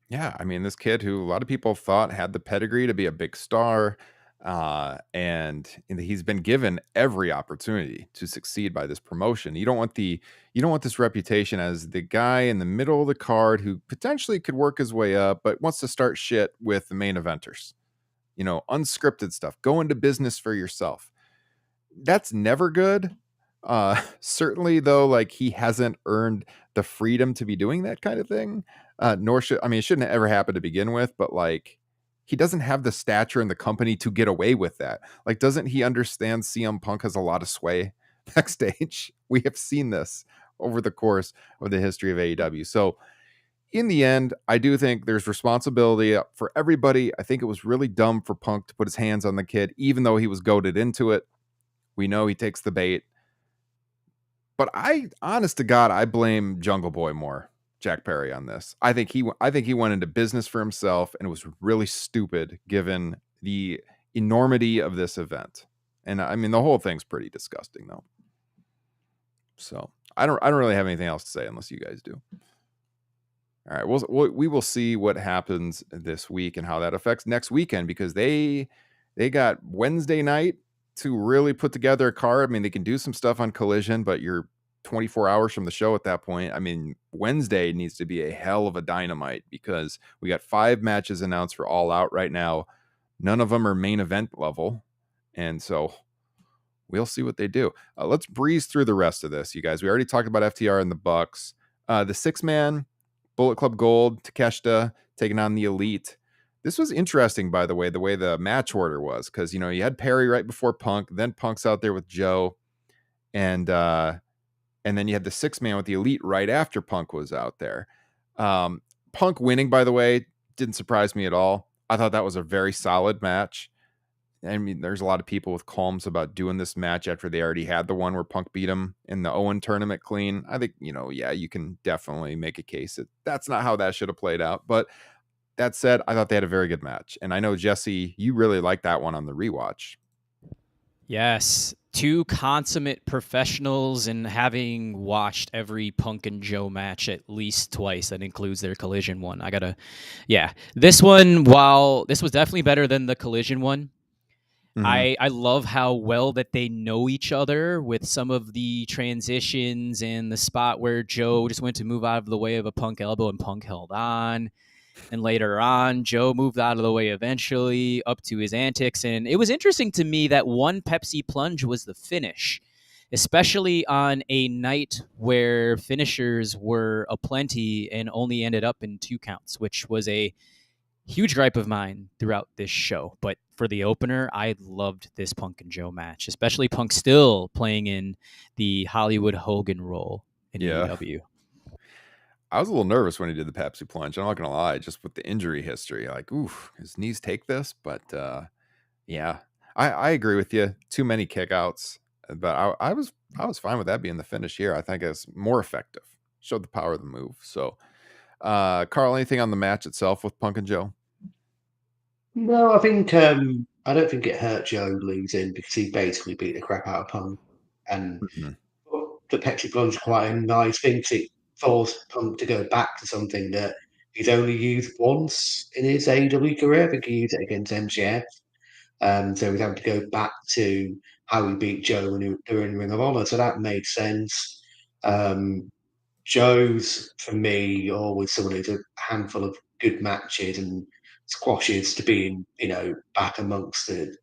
Yeah, I mean, this kid who a lot of people thought had the pedigree to be a big star, and he's been given every opportunity to succeed by this promotion. You don't want this reputation as the guy in the middle of the card who potentially could work his way up, but wants to start shit with the main eventers. Unscripted stuff. Go into business for yourself. That's never good. Certainly though, like, he hasn't earned the freedom to be doing that kind of thing. Nor should, I mean, it shouldn't ever happen to begin with, but like, he doesn't have the stature in the company to get away with that. Like, doesn't he understand CM Punk has a lot of sway backstage? We have seen this over the course of the history of AEW. So in the end, I do think there's responsibility for everybody. I think it was really dumb for Punk to put his hands on the kid, even though he was goaded into it. We know he takes the bait. But honest to God, I blame Jungle Boy more, Jack Perry, on this. I think he went into business for himself, and it was really stupid given the enormity of this event. And I mean, the whole thing's pretty disgusting, though. So I don't really have anything else to say unless you guys do. All right, we will see what happens this week and how that affects next weekend, because they got Wednesday night to really put together a card. I mean, they can do some stuff on Collision, but you're 24 hours from the show at that point. I mean, Wednesday needs to be a hell of a dynamite, because we got 5 matches announced for All Out right now. None of them are main event level, and so we'll see what they do. Let's breeze through the rest of this, you guys. We already talked about FTR and the Bucks. The 6-man Bullet Club Gold, Takeshita taking on the Elite. This was interesting, by the way the match order was, because you had Perry right before Punk, then Punk's out there with Joe, and then you had the 6-man with the Elite right after Punk was out there. Punk winning, by the way, didn't surprise me at all. I thought that was a very solid match. I mean, there's a lot of people with qualms about doing this match after they already had the one where Punk beat him in the Owen tournament clean. I think, yeah, you can definitely make a case that that's not how that should have played out. But that said, I thought they had a very good match. And I know, Jesse, you really liked that one on the rewatch. Yes. 2 consummate professionals, and having watched every Punk and Joe match at least twice, that includes their Collision one. This one, while this was definitely better than the Collision one, I love how well that they know each other with some of the transitions and the spot where Joe just went to move out of the way of a Punk elbow and Punk held on. And later on, Joe moved out of the way eventually, up to his antics. And it was interesting to me that one Pepsi plunge was the finish, especially on a night where finishers were aplenty and only ended up in 2 counts, which was a huge gripe of mine throughout this show. But for the opener, I loved this Punk and Joe match, especially Punk still playing in the Hollywood Hogan role in AEW. I was a little nervous when he did the Pepsi plunge. I'm not going to lie, just with the injury history. Like, oof, his knees take this. But yeah, I agree with you. Too many kickouts. But I was fine with that being the finish here. I think it's more effective. Showed the power of the move. So, Carl, anything on the match itself with Punk and Joe? No, I think I don't think it hurt Joe losing, because he basically beat the crap out of Punk, and the Pepsi plunge quite a nice thing to force Punk to go back to something that he's only used once in his AEW career. I think he used it against MJF. So he's having to go back to how he beat Joe when they were in Ring of Honor. So that made sense. Joe's, for me, always someone who's a handful of good matches and squashes to being, back amongst the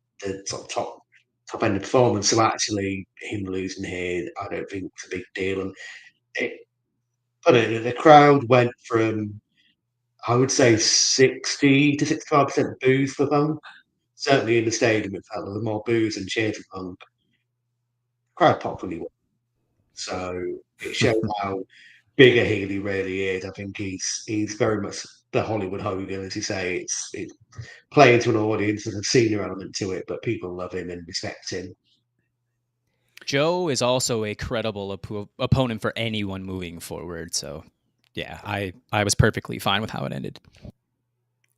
sort of top end of performance. So actually, him losing here, I don't think was a big deal. And the crowd went from, I would say, 60 to 65% boos for Punk. Certainly in the stadium, it felt there were more boos and cheers for Punk. Crowd popularly won. So it showed how big a heel he really is. I think he's very much the Hollywood Hogan, as you say. It's playing to an audience. There's a senior element to it, but people love him and respect him. Joe is also a credible opponent for anyone moving forward. So, yeah, I was perfectly fine with how it ended.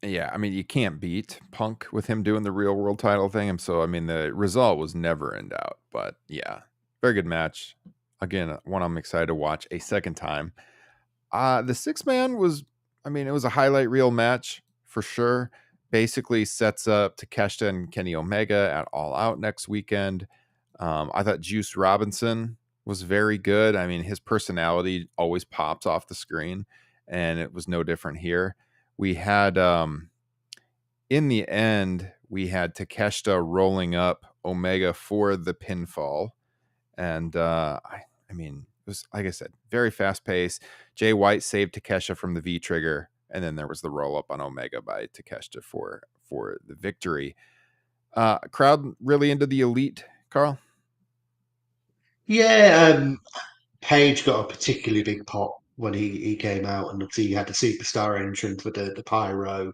Yeah, I mean, you can't beat Punk with him doing the real world title thing. And so, I mean, the result was never in doubt. But yeah, very good match. Again, one I'm excited to watch a second time. The 6-man was, I mean, it was a highlight reel match for sure. Basically sets up Takeshita and Kenny Omega at All Out next weekend. I thought Juice Robinson was very good. I mean, his personality always pops off the screen, and it was no different here. We had, in the end, we had Takeshita rolling up Omega for the pinfall. And I mean, it was, like I said, very fast pace. Jay White saved Takeshita from the V trigger, and then there was the roll up on Omega by Takeshita for the victory. Crowd really into the Elite, Carl. Yeah, Page got a particularly big pop when he came out, and obviously he had the superstar entrance with the pyro.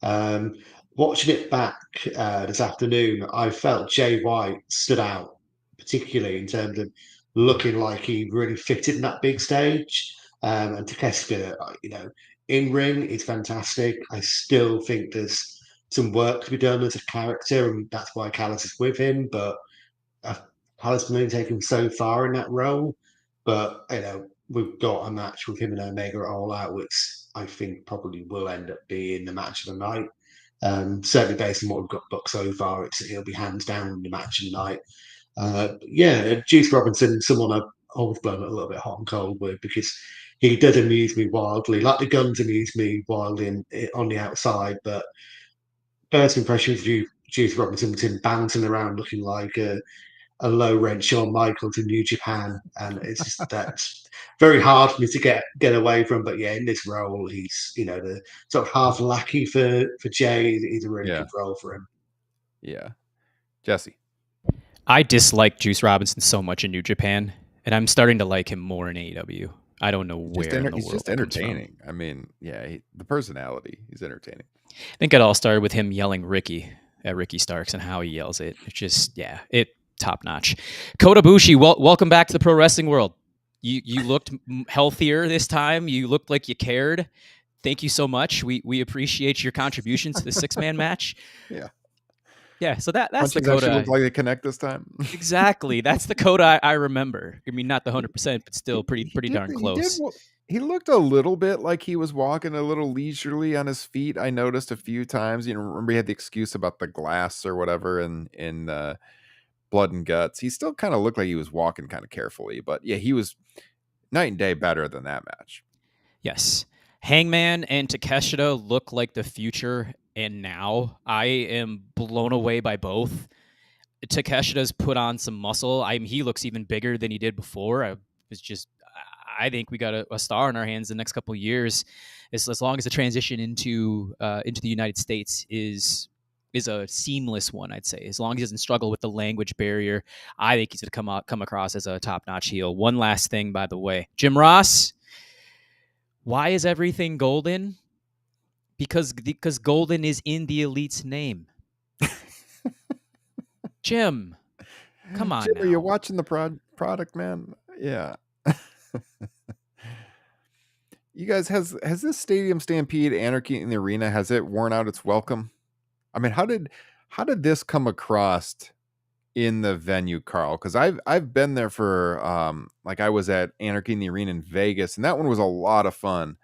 Um, Watching it back this afternoon, I felt Jay White stood out, particularly in terms of looking like he really fitted in that big stage. And Takeshita, in ring is fantastic. I still think there's some work to be done as a character, and that's why Callis is with him. But Callis can only take him so far in that role. But we've got a match with him and Omega at All Out, which I think probably will end up being the match of the night. Certainly based on what we've got booked so far, it'll be hands down the match of the night. Juice Robinson, someone I've always blown a little bit hot and cold with because he does amuse me wildly. Like the guns amuse me wildly on the outside, but first impression of Juice Robinson was him bouncing around looking like a low rent Shawn Michaels in New Japan, and it's just that's very hard for me to get away from. But yeah, in this role, he's the sort of half lackey for Jay. He's a really good role for him. Yeah, Jesse. I dislike Juice Robinson so much in New Japan, and I'm starting to like him more in AEW. I don't know where in the world he's just entertaining. I mean, yeah, the personality, he's entertaining. I think it all started with him yelling Ricky at Ricky Starks and how he yells it. It's just, it top notch. Kota Ibushi, welcome back to the pro wrestling world. You looked healthier this time. You looked like you cared. Thank you so much. We appreciate your contributions to the 6-man match. Yeah, so that's the Kota. Looked like they connect this time. Exactly, that's the Kota I remember. I mean, not the 100%, but still pretty darn close. He looked a little bit like he was walking a little leisurely on his feet. I noticed a few times. Remember he had the excuse about the glass or whatever in Blood and Guts. He still kind of looked like he was walking kind of carefully, but yeah, he was night and day better than that match. Yes, Hangman and Takeshita look like the future. And now I am blown away by both. Takeshita's put on some muscle. He looks even bigger than he did before. I think we got a star in our hands the next couple of years, as long as the transition into the United States is a seamless one. I'd say as long as he doesn't struggle with the language barrier, I think he's going to come across as a top-notch heel. One last thing, by the way, Jim Ross. Why is everything golden? Because golden is in the Elite's name. Jim, come on. Jim, are you watching the product, man? Yeah. You guys, has this Stadium Stampede Anarchy in the Arena, has it worn out its welcome? I mean, how did this come across in the venue, Carl? Because I've been there for I was at Anarchy in the Arena in Vegas, and that one was a lot of fun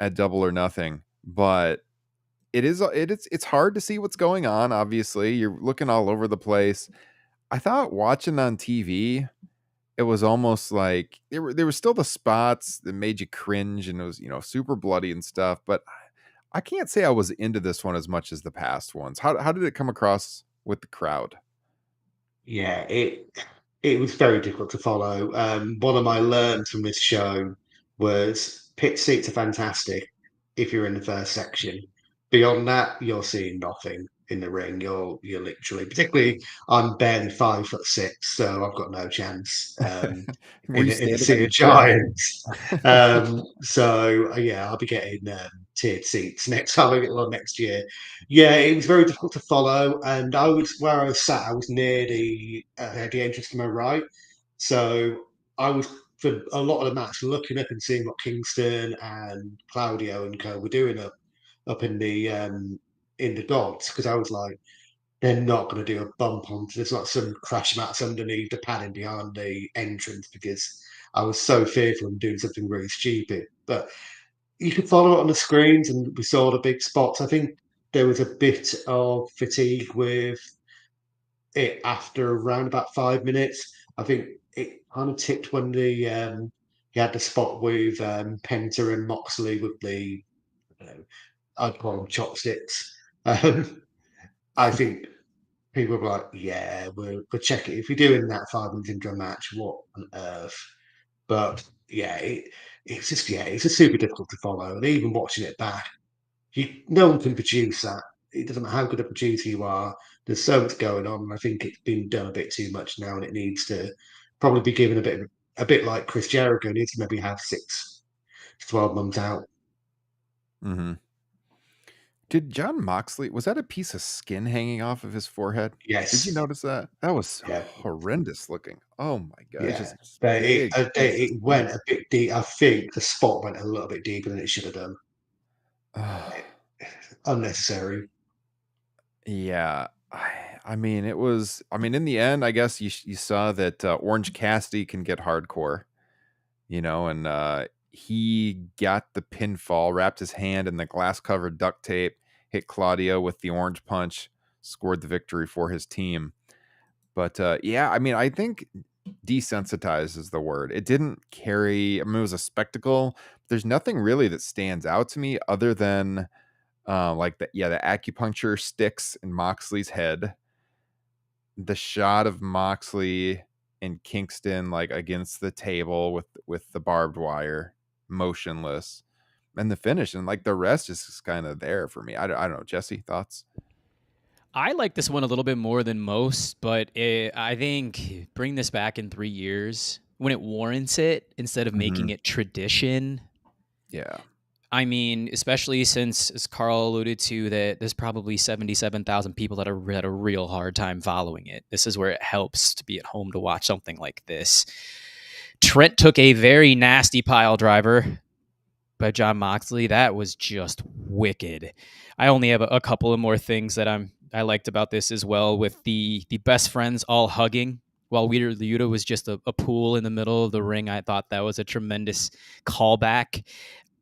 at Double or Nothing. But it's hard to see what's going on. Obviously, you're looking all over the place. I thought watching on TV, it was almost like there were still the spots that made you cringe, and it was super bloody and stuff. But I can't say I was into this one as much as the past ones. How did it come across with the crowd? Yeah, it was very difficult to follow. One of my learns from this show was pit seats are fantastic if you're in the first section. Beyond that, you're seeing nothing in the ring. You're literally, particularly, I'm barely 5'6", so I've got no chance in the Sea of Giants. I'll be getting tiered seats next time I get one next year. Yeah, it was very difficult to follow, and where I was sat. I was near the entrance to my right, so I was for a lot of the match looking up and seeing what Kingston and Claudio and co were doing up up in the gods, because I was like, they're not going to do a bump onto. There's not some crash mats underneath the padding behind the entrance, because I was so fearful of doing something really stupid. But you could follow it on the screens, and we saw the big spots. I think there was a bit of fatigue with it after around about 5 minutes. I think it kind of tipped when he had the spot with Penta and Moxley with the, you know, I'd call them chopsticks. Um, I think people were like, "Yeah, we'll check it." If you're doing that 5 minutes into a match, what on earth? But yeah, it's just it's just super difficult to follow, and even watching it back, no one can produce that. It doesn't matter how good a producer you are. There's so much going on, and I think it's been done a bit too much now, and it needs to probably be given a bit like Chris Jericho needs to maybe have 6 to 12 months out. Mm-hmm. Did John Moxley, was that a piece of skin hanging off of his forehead? Did you Yes, notice that? That was yeah, horrendous looking. Oh my God. It's yeah. just But big piece of it skin. went a bit deep. I think the spot went a little bit deeper than it should have done. Unnecessary. Yeah. I mean, in the end, I guess you saw that Orange Cassidy can get hardcore, and he got the pinfall, wrapped his hand in the glass covered duct tape, hit Claudio with the orange punch, scored the victory for his team. But yeah, I think desensitized is the word. It didn't carry, it was a spectacle. There's nothing really that stands out to me other than the acupuncture sticks in Moxley's head, the shot of Moxley and Kingston like against the table with the barbed wire, motionless, and the finish, and like the rest is just kind of there for me. I don't know. Jesse, thoughts? I like this one a little bit more than most, but I think bring this back in 3 years when it warrants it instead of making it tradition. Yeah. I mean, especially since, as Carl alluded to, that there's probably 77,000 people that had a real hard time following it. This is where it helps to be at home to watch something like this. Trent took a very nasty pile driver by John Moxley. That was just wicked. I only have a couple of more things that I liked about this as well, with the best friends all hugging while Wheeler Yuta was just a pool in the middle of the ring. I thought that was a tremendous callback.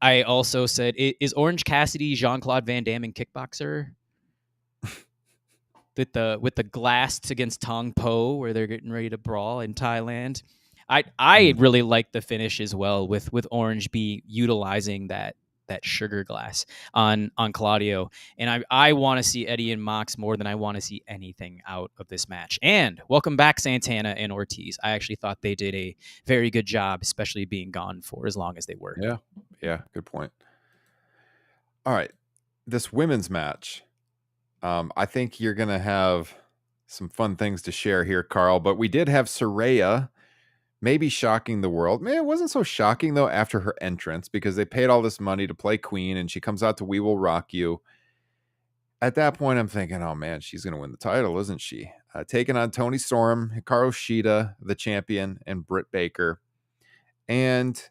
I also said, is Orange Cassidy Jean-Claude Van Damme in Kickboxer? with the glass against Tong Po, where they're getting ready to brawl in Thailand. I really like the finish as well, with Orange utilizing that sugar glass on Claudio. And I want to see Eddie and Mox more than I want to see anything out of this match. And welcome back Santana and Ortiz. I actually thought they did a very good job, especially being gone for as long as they were. Yeah, good point. All right, this women's match. I think you're gonna have some fun things to share here, Carl. But we did have Saraya maybe shocking the world. Man, it wasn't so shocking though after her entrance, because they paid all this money to play Queen, and she comes out to "We Will Rock You." At that point, I'm thinking, oh man, she's gonna win the title, isn't she? Taking on Toni Storm, Hikaru Shida, the champion, and Britt Baker. And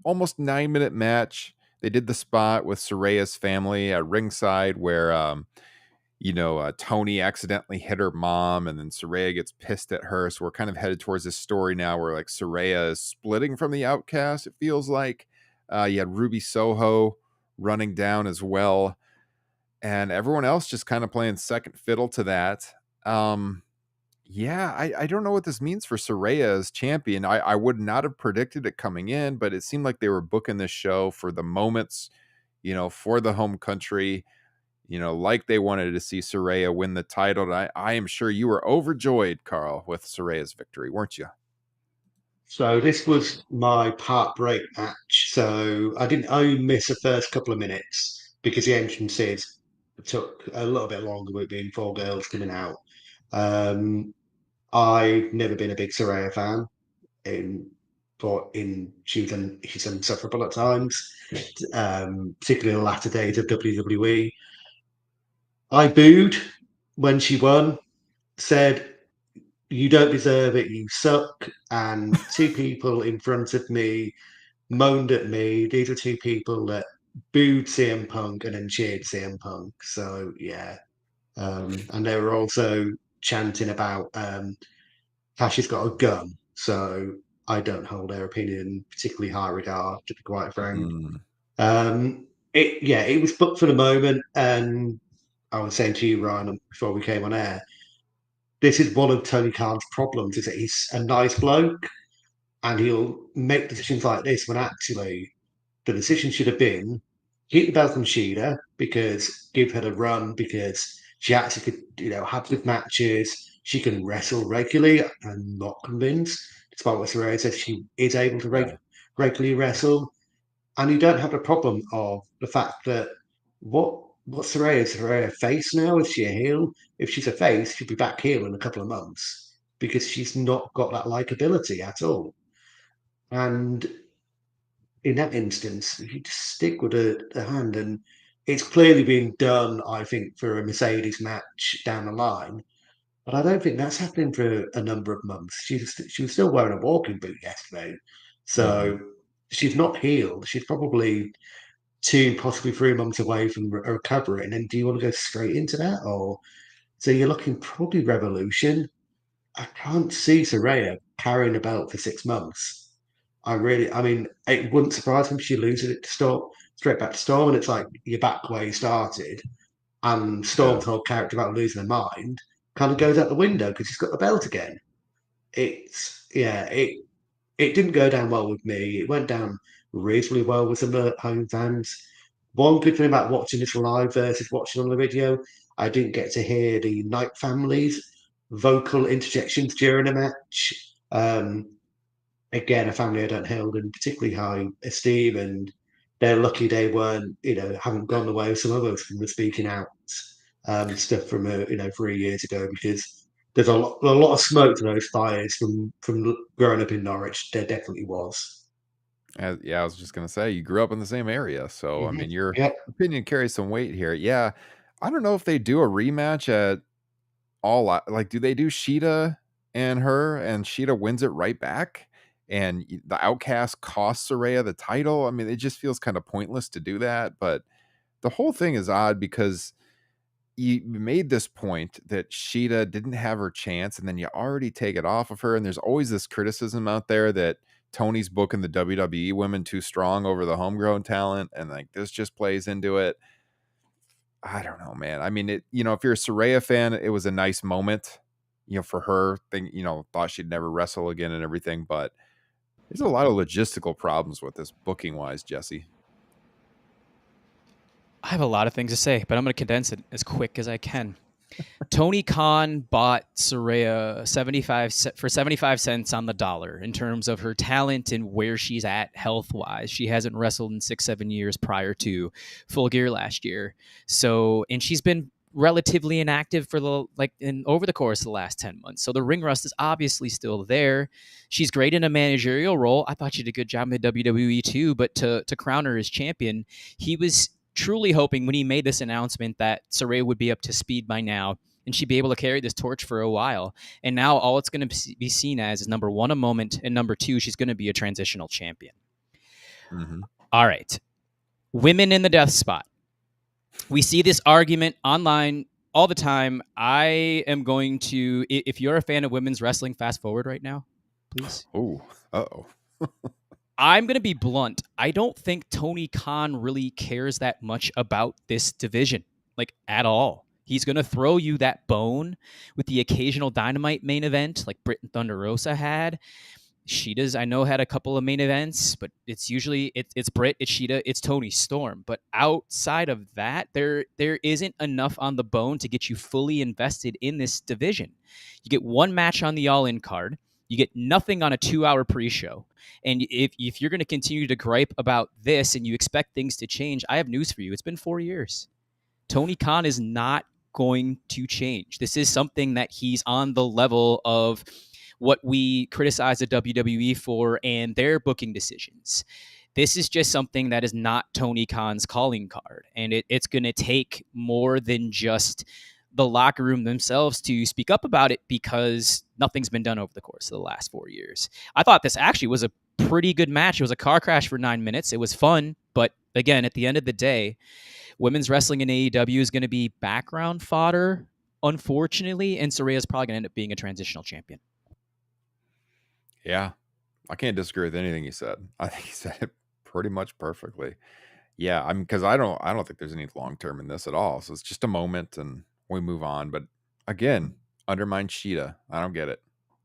almost 9-minute match. They did the spot with Saraya's family at ringside where, Tony accidentally hit her mom, and then Saraya gets pissed at her. So we're kind of headed towards this story now where like Saraya is splitting from the Outcast. It feels like you had Ruby Soho running down as well, and everyone else just kind of playing second fiddle to that. Yeah, I don't know what this means for Saraya as champion. I would not have predicted it coming in, but it seemed like they were booking this show for the moments, for the home country, like they wanted to see Saraya win the title. And I am sure you were overjoyed, Carl, with Saraya's victory, weren't you? So this was my part break match. So I only miss the first couple of minutes because the entrances took a little bit longer with being 4 girls coming out. I've never been a big Saraya fan. She's insufferable at times, particularly in the latter days of WWE. I booed when she won, said, "You don't deserve it, you suck." And 2 people in front of me moaned at me. These are 2 people that booed CM Punk and then cheered CM Punk. So yeah, and they were also chanting about Cash has got a gun. So I don't hold their opinion in particularly high regard, to be quite frank. Mm, It was booked for the moment, and I was saying to you, Ryan, before we came on air, this is one of Tony Khan's problems: is that he's a nice bloke, and he'll make decisions like this when actually the decision should have been keep the belt from Sheeta because give her the run because she actually could, have good matches. She can wrestle regularly. I'm not convinced, despite what Saraya says, she is able to yeah, regularly wrestle. And you don't have the problem of the fact that what's Saraya? Is Saraya a face now? Is she a heel? If she's a face, she'll be back heel in a couple of months because she's not got that likability at all. And in that instance, if you just stick with the hand, and it's clearly been done, I think, for a Mercedes match down the line. But I don't think that's happening for a number of months. She was still wearing a walking boot yesterday, hmm so she's not healed. She's probably 2, possibly 3 months away from a recovery. And then, do you want to go straight into that, or so you're looking probably Revolution? I can't see Saraya carrying a belt for 6 months. I mean, it wouldn't surprise me if she loses it to Storm, straight back to Storm, and it's like you're back where you started. And yeah. Storm's whole character about losing her mind kind of goes out the window because she's got the belt again. It didn't go down well with me. It went down reasonably well with some home fans. One good thing about watching this live versus watching on the video, I didn't get to hear the Knight family's vocal interjections during the match. Again, a family I don't hold in particularly high esteem, and they're lucky they weren't, haven't gone the way of some others from the speaking out stuff from 3 years ago, because there's a lot of smoke to those fires from growing up in Norwich. There definitely was. Yeah, I was just gonna say you grew up in the same area, so I mean your Yep. opinion carries some weight here. Yeah, I don't know if they do a rematch at All Out. Like, do they do Sheeta and her, and Sheeta wins it right back, and the Outcast costs Saraya the title? I mean, it just feels kind of pointless to do that. But the whole thing is odd because you made this point that Sheeta didn't have her chance, and then you already take it off of her. And there's always this criticism out there that Tony's booking the WWE women too strong over the homegrown talent, and like this just plays into it. I don't know, man. I mean, if you're a Saraya fan, it was a nice moment, for her. Thought she'd never wrestle again and everything, but there's a lot of logistical problems with this booking wise, Jesse. I have a lot of things to say, but I'm going to condense it as quick as I can. Tony Khan bought Saraya 75 cents on the dollar in terms of her talent and where she's at health-wise. She hasn't wrestled in 6-7 years prior to Full Gear last year. So, and she's been relatively inactive for over the course of the last 10 months. So the ring rust is obviously still there. She's great in a managerial role. I thought she did a good job in the WWE too, but to crown her as champion, he was truly hoping when he made this announcement that Saraya would be up to speed by now and she'd be able to carry this torch for a while. And now all it's going to be seen as is, number one, a moment, and number two, she's going to be a transitional champion. Mm-hmm. All right. Women in the death spot. We see this argument online all the time. I am going to, if you're a fan of women's wrestling, fast forward right now, please. Oh, uh-oh. I'm going to be blunt. I don't think Tony Khan really cares that much about this division, at all. He's going to throw you that bone with the occasional Dynamite main event like Britt and Thunder Rosa had. Sheeta's, I know, had a couple of main events, but it's usually it's Britt, it's Sheeta, it's Tony Storm. But outside of that, there isn't enough on the bone to get you fully invested in this division. You get one match on the All In card. You get nothing on a 2-hour pre-show. And if you're going to continue to gripe about this and you expect things to change, I have news for you. It's been 4 years. Tony Khan is not going to change. This is something that he's on the level of what we criticize the WWE for and their booking decisions. This is just something that is not Tony Khan's calling card. And it's going to take more than just the locker room themselves to speak up about it, because nothing's been done over the course of the last 4 years. I thought this actually was a pretty good match. It was a car crash for 9 minutes. It was fun, but again, at the end of the day, women's wrestling in AEW is going to be background fodder, unfortunately, and Soraya's probably going to end up being a transitional champion. Yeah, I can't disagree with anything you said. I think you said it pretty much perfectly. Yeah, I mean, because I don't think there's any long term in this at all. So it's just a moment, and we move on. But again, undermine Sheeta. I don't get it.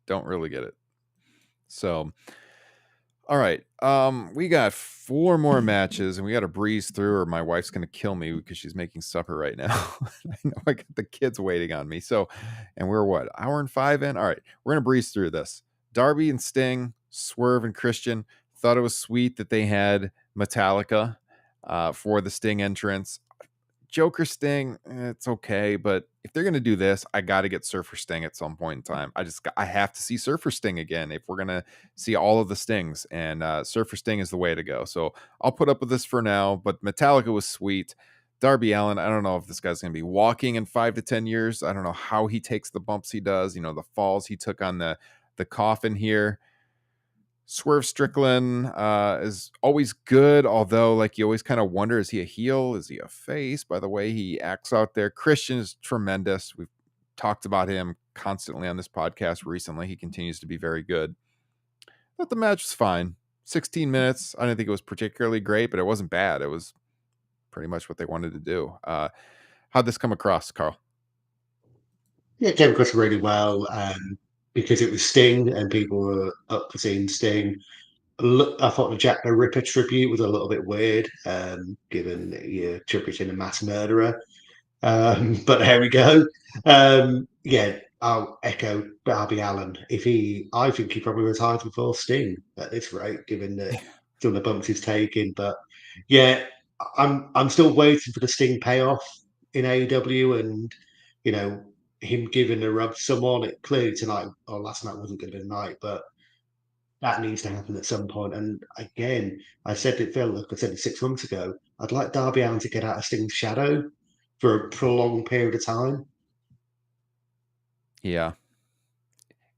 Don't really get it. So, all right, we got 4 more matches, and we got to breeze through, or my wife's gonna kill me because she's making supper right now. I know I got the kids waiting on me. So, and we're what, hour and 5 in? All right, we're gonna breeze through this. Darby and Sting, Swerve and Christian. Thought it was sweet that they had Metallica for the Sting entrance. Joker Sting, it's okay, but if they're gonna do this, I got to get Surfer Sting at some point in time. I have to see Surfer Sting again if we're gonna see all of the Stings, and Surfer Sting is the way to go. So I'll put up with this for now. But Metallica was sweet. Darby Allin, I don't know if this guy's gonna be walking in 5 to 10 years. I don't know how he takes the bumps he does. You know, the falls he took on the coffin here. Swerve Strickland is always good, although like you always kind of wonder, is he a heel? Is he a face? By the way he acts out there. Christian is tremendous. We've talked about him constantly on this podcast recently. He continues to be very good. But the match was fine. 16 minutes. I didn't think it was particularly great, but it wasn't bad. It was pretty much what they wanted to do. How'd this come across, Carl? Yeah, it came across really well because it was Sting and people were up for seeing Sting. I thought the Jack the Ripper tribute was a little bit weird, given that you're tributing a mass murderer. But there we go. Yeah, I'll echo Darby Allin. I think he probably retired before Sting at this rate, given that some of the bumps he's taking. But yeah, I'm still waiting for the Sting payoff in AEW, and you know him giving the rub to someone. It clearly tonight or last night wasn't going to be the night, but that needs to happen at some point. And again, I said it, Phil, like I said it 6 months ago. I'd like Darby Allin to get out of Sting's shadow for a prolonged period of time. Yeah.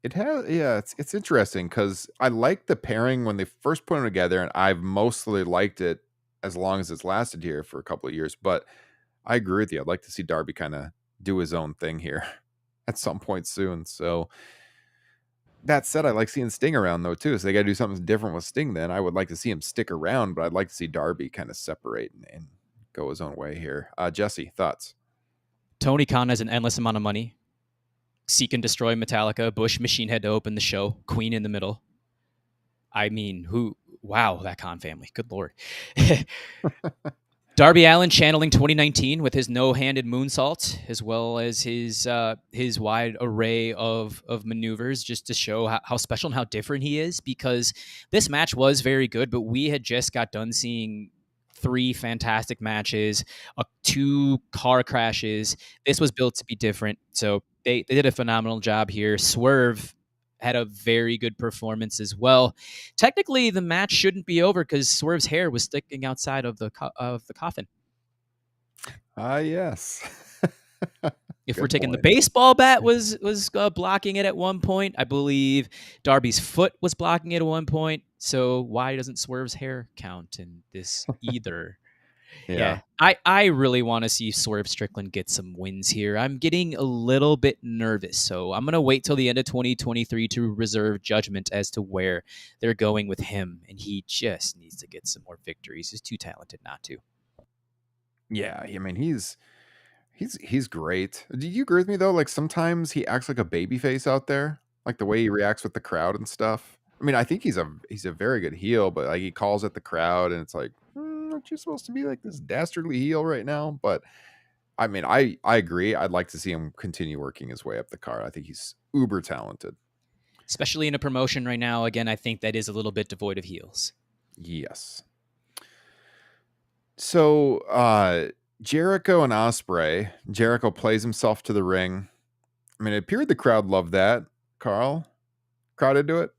It's interesting because I like the pairing when they first put them together, and I've mostly liked it as long as it's lasted here for a couple of years. But I agree with you. I'd like to see Darby kind of do his own thing here at some point soon. So that said, I like seeing Sting around though too. So they got to do something different with Sting. Then I would like to see him stick around, but I'd like to see Darby kind of separate and go his own way here. Jesse, thoughts? Tony Khan has an endless amount of money. Seek and destroy Metallica, Bush Machine Head to open the show, Queen in the middle. I mean, wow, that Khan family. Good Lord. Darby Allin channeling 2019 with his no-handed moonsault, as well as his wide array of maneuvers, just to show how special and how different he is. Because this match was very good, but we had just got done seeing 3 fantastic matches, 2 car crashes. This was built to be different, so they did a phenomenal job here. Swerve had a very good performance as well. Technically, the match shouldn't be over because Swerve's hair was sticking outside of the coffin. Yes. If Good we're taking point. the baseball bat was blocking it at one point, I believe Darby's foot was blocking it at one point. So why doesn't Swerve's hair count in this either? Yeah. I really want to see Swerve Strickland get some wins here. I'm getting a little bit nervous, so I'm going to wait till the end of 2023 to reserve judgment as to where they're going with him, and he just needs to get some more victories. He's too talented not to. Yeah, I mean he's great. Do you agree with me though? Like sometimes he acts like a babyface out there, like the way he reacts with the crowd and stuff. I mean, I think he's a very good heel, but like he calls at the crowd, and it's like, aren't you supposed to be like this dastardly heel right now? But I mean, I agree. I'd like to see him continue working his way up the card. I think he's uber talented, especially in a promotion right now. Again, I think that is a little bit devoid of heels. Yes. So Jericho and Ospreay. Jericho plays himself to the ring. I mean, it appeared the crowd loved that. Carl, crowd into it.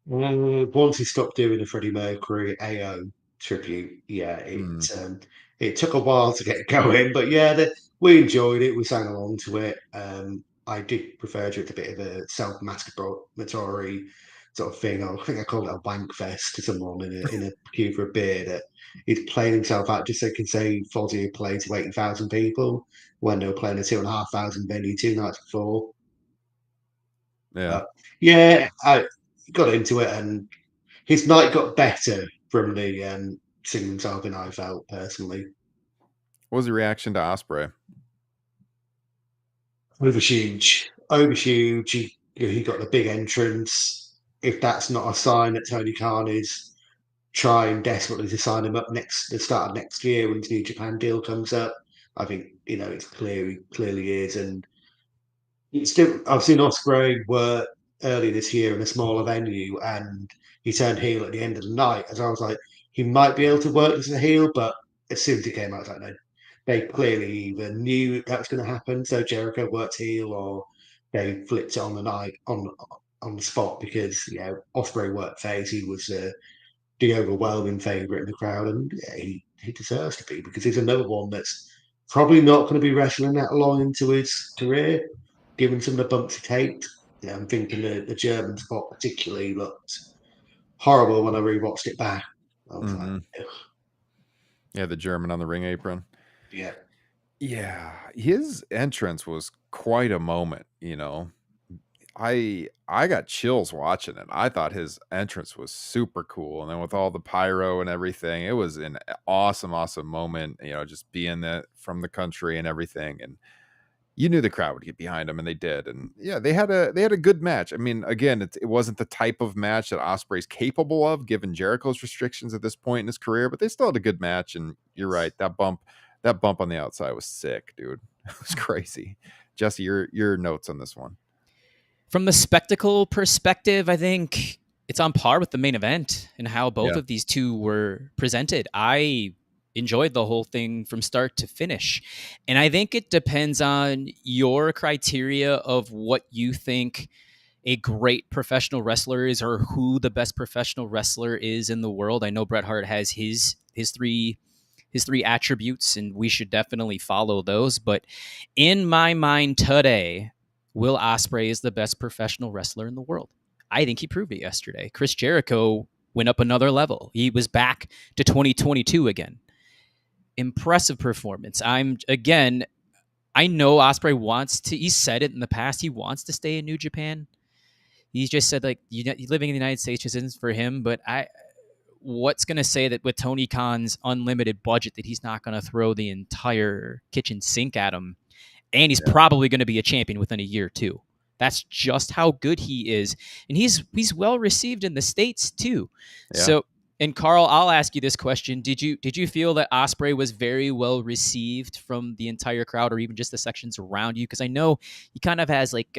Once he stopped doing the Freddie Mercury AO tribute, yeah, it took a while to get going, but yeah, we enjoyed it. We sang along to it. I did prefer to it a bit of a self-masturbatory sort of thing. I think I called it a wank fest to someone in a queue for a beer, that he's playing himself out just so he can say Fozzy played to 80,000 people when they were playing a 2,500 venue 2 nights before. Yeah. Yeah, I got into it, and his night got better from the singing himself in, I felt, personally. What was your reaction to Osprey? Overhuge. Overhuge. He got the big entrance. If that's not a sign that Tony Khan is trying desperately to sign him up the start of next year when his New Japan deal comes up, I think, it's clearly is. And it's still, I've seen Ospreay work early this year in a smaller venue, and he turned heel at the end of the night. As I was like, he might be able to work as a heel, but as soon as he came out, I was like, no. They clearly either knew that was going to happen, so Jericho worked heel, or they flipped it on the night on the spot, because Ospreay worked face. He was the overwhelming favourite in the crowd, and he deserves to be, because he's another one that's probably not going to be wrestling that long into his career, given some of the bumps he takes. I'm thinking the German spot particularly looked horrible when I rewatched it back. I was like, ugh. Yeah, the German on the ring apron. Yeah. Yeah, his entrance was quite a moment, I got chills watching it. I thought his entrance was super cool, and then with all the pyro and everything, it was an awesome, awesome moment. Just being from the country and everything, and you knew the crowd would get behind him, and they did. And yeah, they had a good match. I mean, again, it wasn't the type of match that Ospreay's capable of, given Jericho's restrictions at this point in his career, but they still had a good match. And you're right, that bump on the outside was sick, dude. It was crazy. Jesse, your notes on this one. From the spectacle perspective, I think it's on par with the main event and how both of these two were presented. I enjoyed the whole thing from start to finish. And I think it depends on your criteria of what you think a great professional wrestler is, or who the best professional wrestler is in the world. I know Bret Hart has his three attributes, and we should definitely follow those. But in my mind today, Will Ospreay is the best professional wrestler in the world. I think he proved it yesterday. Chris Jericho went up another level. He was back to 2022 again. Impressive performance. I know Ospreay wants to, he said it in the past, he wants to stay in New Japan. He's just said, like, living in the United States just isn't for him. But what's going to say that with Tony Khan's unlimited budget that he's not going to throw the entire kitchen sink at him? And he's probably going to be a champion within a year too. That's just how good he is. And he's well received in the States too. Yeah. So, and Carl, I'll ask you this question. Did you feel that Ospreay was very well received from the entire crowd, or even just the sections around you? Because I know he kind of has like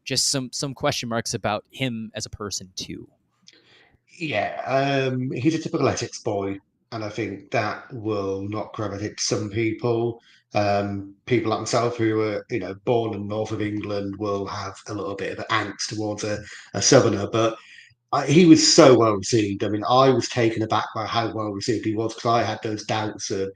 just some question marks about him as a person too. Yeah, he's a typical Essex boy, and I think that will not gravitate some people. People like myself who are, born in the north of England will have a little bit of angst towards a southerner, but he was so well received. I mean, I was taken aback by how well received he was, because I had those doubts of,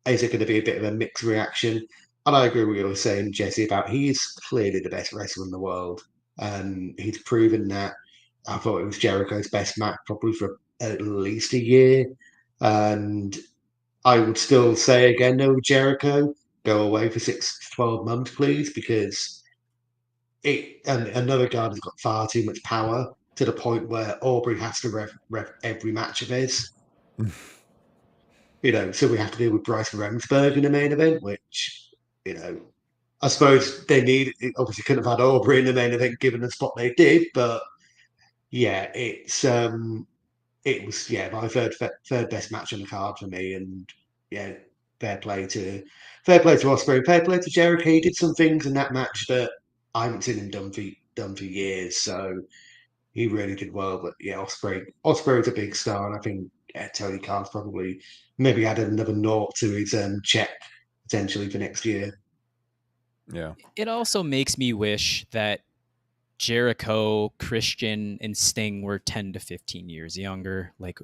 is it going to be a bit of a mixed reaction? And I agree with what you were saying, Jesse, about he's clearly the best wrestler in the world. And he's proven that. I thought it was Jericho's best match probably for at least a year. And I would still say again, no, Jericho, go away for 6 to 12 months, please, because and another guy has got far too much power to the point where Aubrey has to rev every match of his. So we have to deal with Bryce Remsburg in the main event, which, I suppose they obviously couldn't have had Aubrey in the main event given the spot they did, but yeah, it was my third best match on the card for me, and yeah, fair play to Ospreay, fair play to Jericho. He did some things in that match that I haven't seen him done for years, so he really did well. But yeah, Ospreay was a big star, and I think Tony Khan's probably maybe added another nought to his check potentially for next year. Yeah, it also makes me wish that Jericho, Christian, and Sting were 10 to 15 years younger, like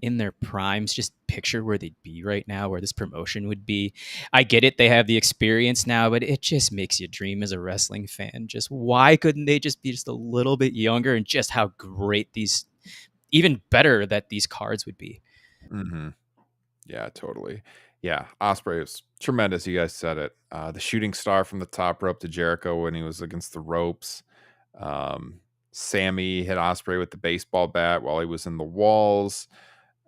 in their primes, just picture where they'd be right now, where this promotion would be. I get it. They have the experience now, but it just makes you dream as a wrestling fan. Just why couldn't they just be just a little bit younger, and just how great even better that these cards would be. Mm-hmm. Yeah, totally. Yeah, Ospreay was tremendous. You guys said it. The shooting star from the top rope to Jericho when he was against the ropes. Sammy hit Ospreay with the baseball bat while he was in the walls.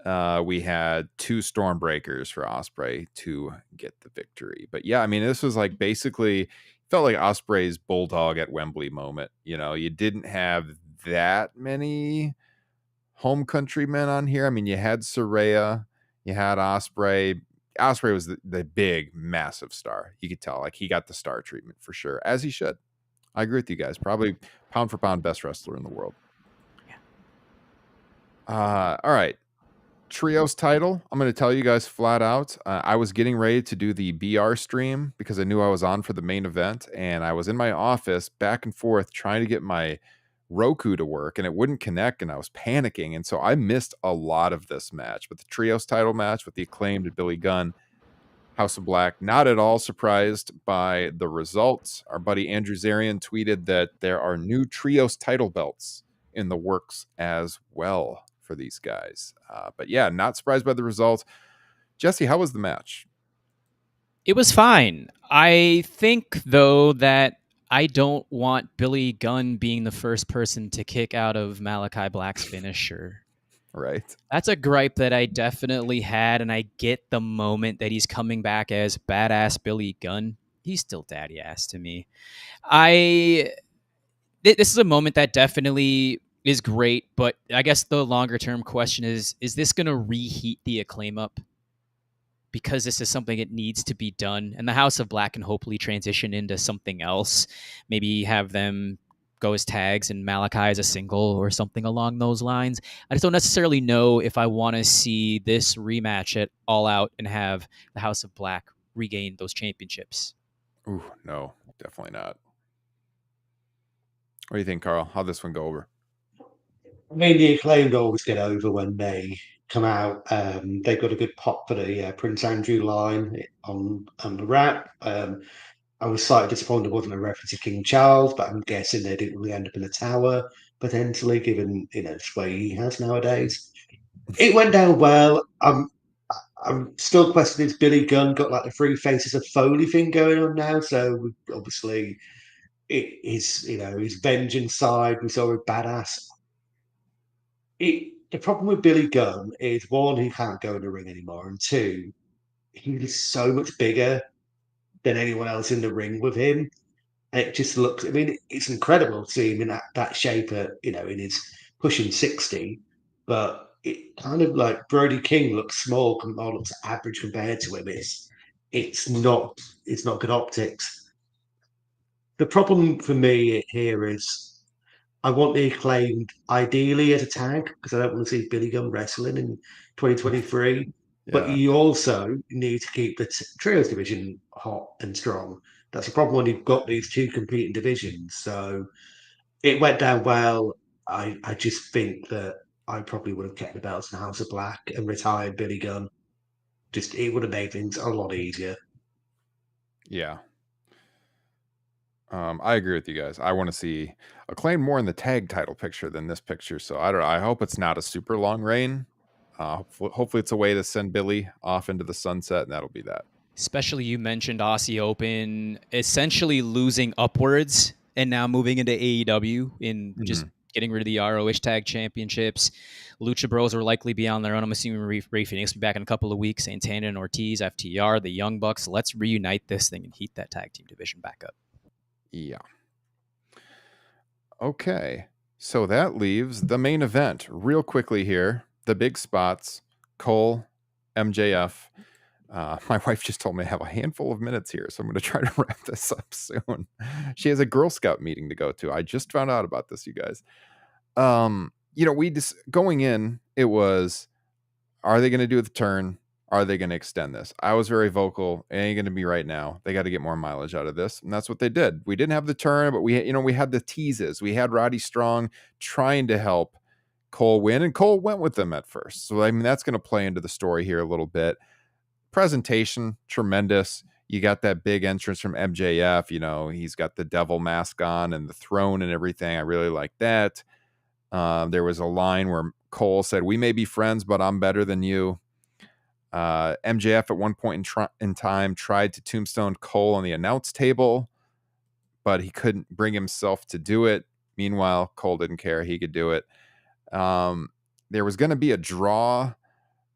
We had 2 Stormbreakers for Ospreay to get the victory. But yeah, I mean, this was like basically felt like Ospreay's bulldog at Wembley moment. You know, you didn't have that many home countrymen on here. I mean, you had Saraya, you had Ospreay. Ospreay was the big, massive star. You could tell, like, he got the star treatment for sure, as he should. I agree with you guys. Probably pound for pound best wrestler in the world. All right. Trios title. I'm going to tell you guys flat out. I was getting ready to do the BR stream because I knew I was on for the main event, and I was in my office back and forth trying to get my Roku to work, and it wouldn't connect, and I was panicking, and so I missed a lot of this match. But the Trios title match with the Acclaimed Billy Gunn, House of Black, not at all surprised by the results. Our buddy Andrew Zarian tweeted that there are new Trios title belts in the works as well for these guys. But yeah, not surprised by the result. Jesse, how was the match? It was fine. I think, though, that I don't want Billy Gunn being the first person to kick out of Malachi Black's finisher. Right. That's a gripe that I definitely had, and I get the moment that he's coming back as badass Billy Gunn. He's still daddy ass to me. This is a moment that definitely is great, but I guess the longer term question is this going to reheat the Acclaim up? Because this is something that needs to be done, and the House of Black can hopefully transition into something else. Maybe have them go as tags and Malachi as a single or something along those lines. I just don't necessarily know if I want to see this rematch at All Out and have the House of Black regain those championships. Ooh, no, definitely not. What do you think, Carl? How'd this one go over? I mean, the Acclaimed always get over when they come out. They've got a good pop for the Prince Andrew line on the rap. I was slightly disappointed it wasn't a reference to King Charles, but I'm guessing they didn't really end up in the tower, potentially, given the way he has nowadays. It went down well. I'm still questioning, Billy Gunn got like the three faces of Foley thing going on now, so obviously his vengeance side, we saw a badass. The problem with Billy Gunn is, one, he can't go in the ring anymore, and two, he is so much bigger than anyone else in the ring with him. And it just looks, I mean, it's incredible to see him in that shape in his pushing 60, but it kind of like Brody King looks small or looks average compared to him. It's not good optics. The problem for me here is I want the Acclaimed ideally as a tag, because I don't want to see Billy Gunn wrestling in 2023. But Yeah. you also need to keep the trios division hot and strong. That's the problem when you've got these two competing divisions. So it went down well. I just think that I probably would have kept the belts in House of Black and retired Billy Gunn. It would have made things a lot easier. Yeah. I agree with you guys. I want to see Acclaim more in the tag title picture than this picture. So I don't know. I hope it's not a super long reign. Hopefully it's a way to send Billy off into the sunset, and that'll be that. Especially, you mentioned Aussie Open essentially losing upwards and now moving into AEW in just getting rid of the ROH Tag Championships. Lucha Bros will likely be on their own. I'm assuming Ray Phoenix will be back in a couple of weeks. Santana and Ortiz, FTR, the Young Bucks. Let's reunite this thing and heat that tag team division back up. Yeah. Okay. So that leaves the main event real quickly here. The big spots, Cole, MJF. My wife just told me I have a handful of minutes here, so I'm going to try to wrap this up soon. She has a Girl Scout meeting to go to. I just found out about this, you guys. We just going in, it was, are they going to do the turn? are they going to extend this? I was very vocal. It ain't going to be right now. They got to get more mileage out of this. And that's what they did. We didn't have the turn, but we had the teases. We had Roddy Strong trying to help Cole win, and Cole went with them at first. So, I mean, that's going to play into the story here a little bit. Presentation, tremendous. You got that big entrance from MJF. He's got the devil mask on and the throne and everything. I really like that. There was a line where Cole said, "We may be friends, but I'm better than you." MJF at one point in time tried to tombstone Cole on the announce table, but he couldn't bring himself to do it. Meanwhile, Cole didn't care. He could do it. There was going to be a draw,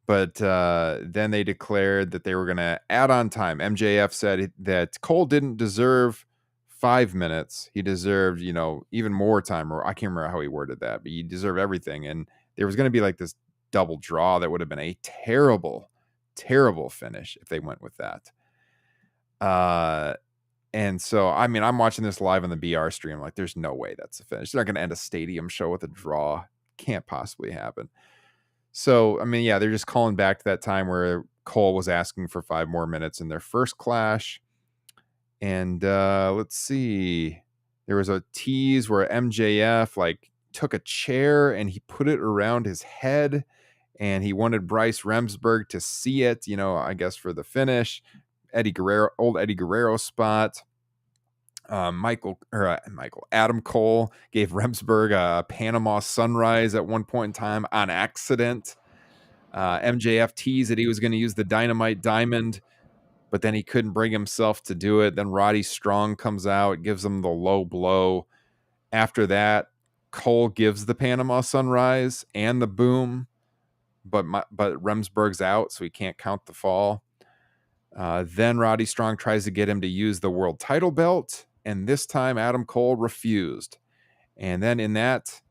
but then they declared that they were going to add on time. MJF said that Cole didn't deserve 5 minutes. He deserved, even more time, or I can't remember how he worded that, but he deserved everything. And there was going to be like this double draw that would have been a terrible, terrible finish if they went with that. And so, I mean, I'm watching this live on the BR stream. Like, there's no way that's the finish. They're not going to end a stadium show with a draw. Can't possibly happen. So, I mean, yeah, they're just calling back to that time where Cole was asking for 5 more minutes in their first clash. And let's see. There was a tease where MJF like took a chair and he put it around his head, and he wanted Bryce Remsburg to see it, I guess for the finish. Old Eddie Guerrero spot. Adam Cole gave Remsburg a Panama Sunrise at one point in time on accident. MJF teased that he was going to use the Dynamite Diamond, but then he couldn't bring himself to do it. Then Roddy Strong comes out, gives him the low blow. After that, Cole gives the Panama Sunrise and the boom, but Remsburg's out, so he can't count the fall. Then Roddy Strong tries to get him to use the world title belt, and this time Adam Cole refused. And then in that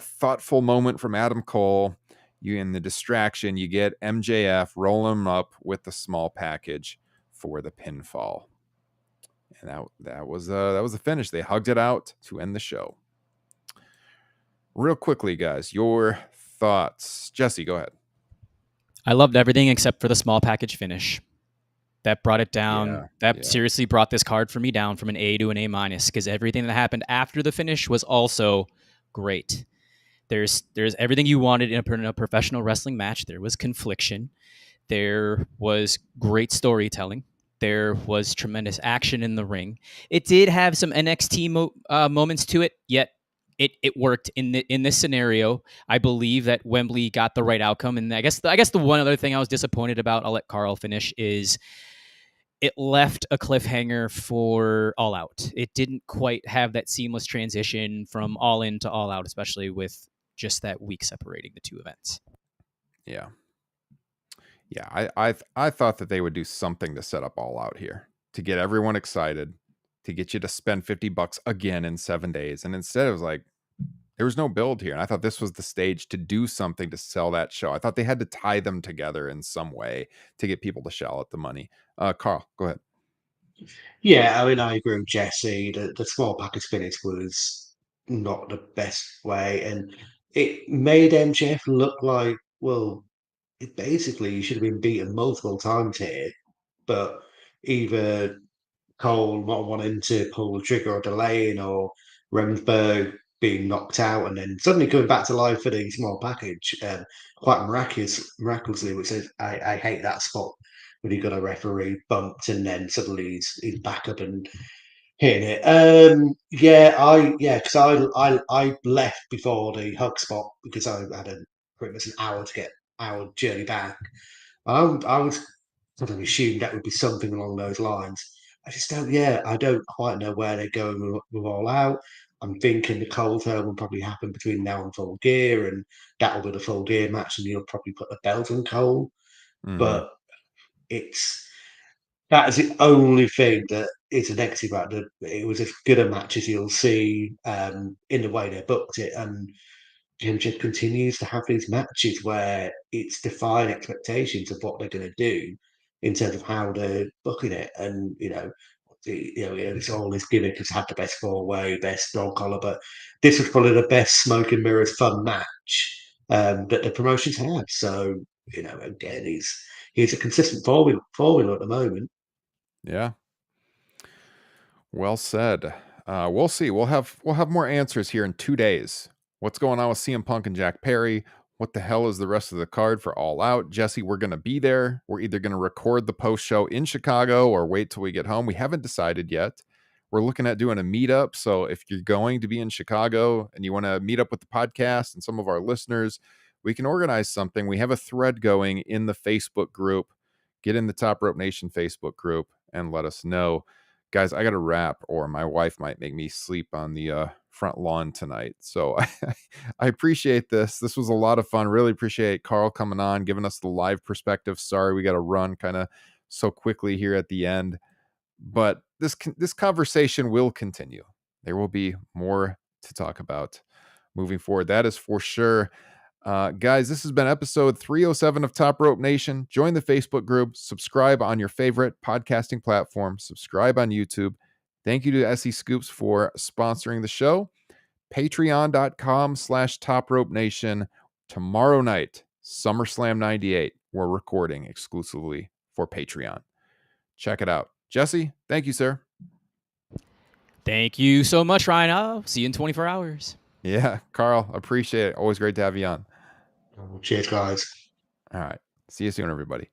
thoughtful moment from Adam Cole, in the distraction, you get MJF roll him up with the small package for the pinfall. And that was the finish. They hugged it out to end the show. Real quickly, guys, your thoughts. Jesse, go ahead. I loved everything except for the small package finish. That brought it down. Seriously brought this card for me down from an A to an A-, because everything that happened after the finish was also great. There's everything you wanted in a professional wrestling match. There was confliction. There was great storytelling. There was tremendous action in the ring. It did have some NXT moments to it, yet it worked in this scenario. I believe that Wembley got the right outcome. And I guess the one other thing I was disappointed about, I'll let Carl finish, is it left a cliffhanger for All Out. It didn't quite have that seamless transition from All In to All Out, especially with just that week separating the two events. Yeah. I thought that they would do something to set up All Out here, to get everyone excited, to get you to spend $50 again in 7 days. And instead it was like, there was no build here. And I thought this was the stage to do something to sell that show. I thought they had to tie them together in some way to get people to shell out the money. Carl, go ahead. Yeah, I mean, I agree with Jesse. The small package finish was not the best way, and it made MJF look like, well, basically he should have been beaten multiple times here, but either Cole not wanting to pull the trigger or delaying, or Remsburg being knocked out and then suddenly coming back to life for the small package, quite miraculously, which is, I hate that spot when you got a referee bumped and then suddenly he's back up and hitting it. Because I left before the hug spot because I had pretty much an hour journey back. I was sort of assumed that would be something along those lines. I don't quite know where they're going with All Out. I'm thinking the Cole turn will probably happen between now and Full Gear, and that'll be the Full Gear match, and you'll probably put the belt on Cole. Mm-hmm. But that is the only thing that is a negative about it. It was as good a match as you'll see in the way they booked it, and Jim just continues to have these matches where it's defying expectations of what they're going to do in terms of how they're booking it. And it's all this gimmick has had the best 4-way, best dog collar, but this was probably the best smoke and mirrors fun match that the promotions had. So again, he's a consistent formula at the moment. Yeah. Well said. We'll see. We'll have more answers here in 2 days. What's going on with CM Punk and Jack Perry? What the hell is the rest of the card for All Out? Jesse, we're going to be there. We're either going to record the post show in Chicago or wait till we get home. We haven't decided yet. We're looking at doing a meetup. So if you're going to be in Chicago and you want to meet up with the podcast and some of our listeners, we can organize something. We have a thread going in the Facebook group. Get in the Top Rope Nation Facebook group and let us know. Guys, I got to wrap, or my wife might make me sleep on the front lawn tonight. So I appreciate this. This was a lot of fun. Really appreciate Carl coming on, giving us the live perspective. Sorry we got to run kind of so quickly here at the end, but this conversation will continue. There will be more to talk about moving forward. That is for sure. Guys, this has been episode 307 of Top Rope Nation. Join the Facebook group, subscribe on your favorite podcasting platform, subscribe on YouTube. Thank you to SEScoops for sponsoring the show. Patreon.com/Top Rope Nation. Tomorrow night, SummerSlam 98. We're recording exclusively for Patreon. Check it out. Jesse, thank you, sir. Thank you so much, Ryan. I'll see you in 24 hours. Yeah, Carl, appreciate it. Always great to have you on. Cheers, guys. All right. See you soon, everybody.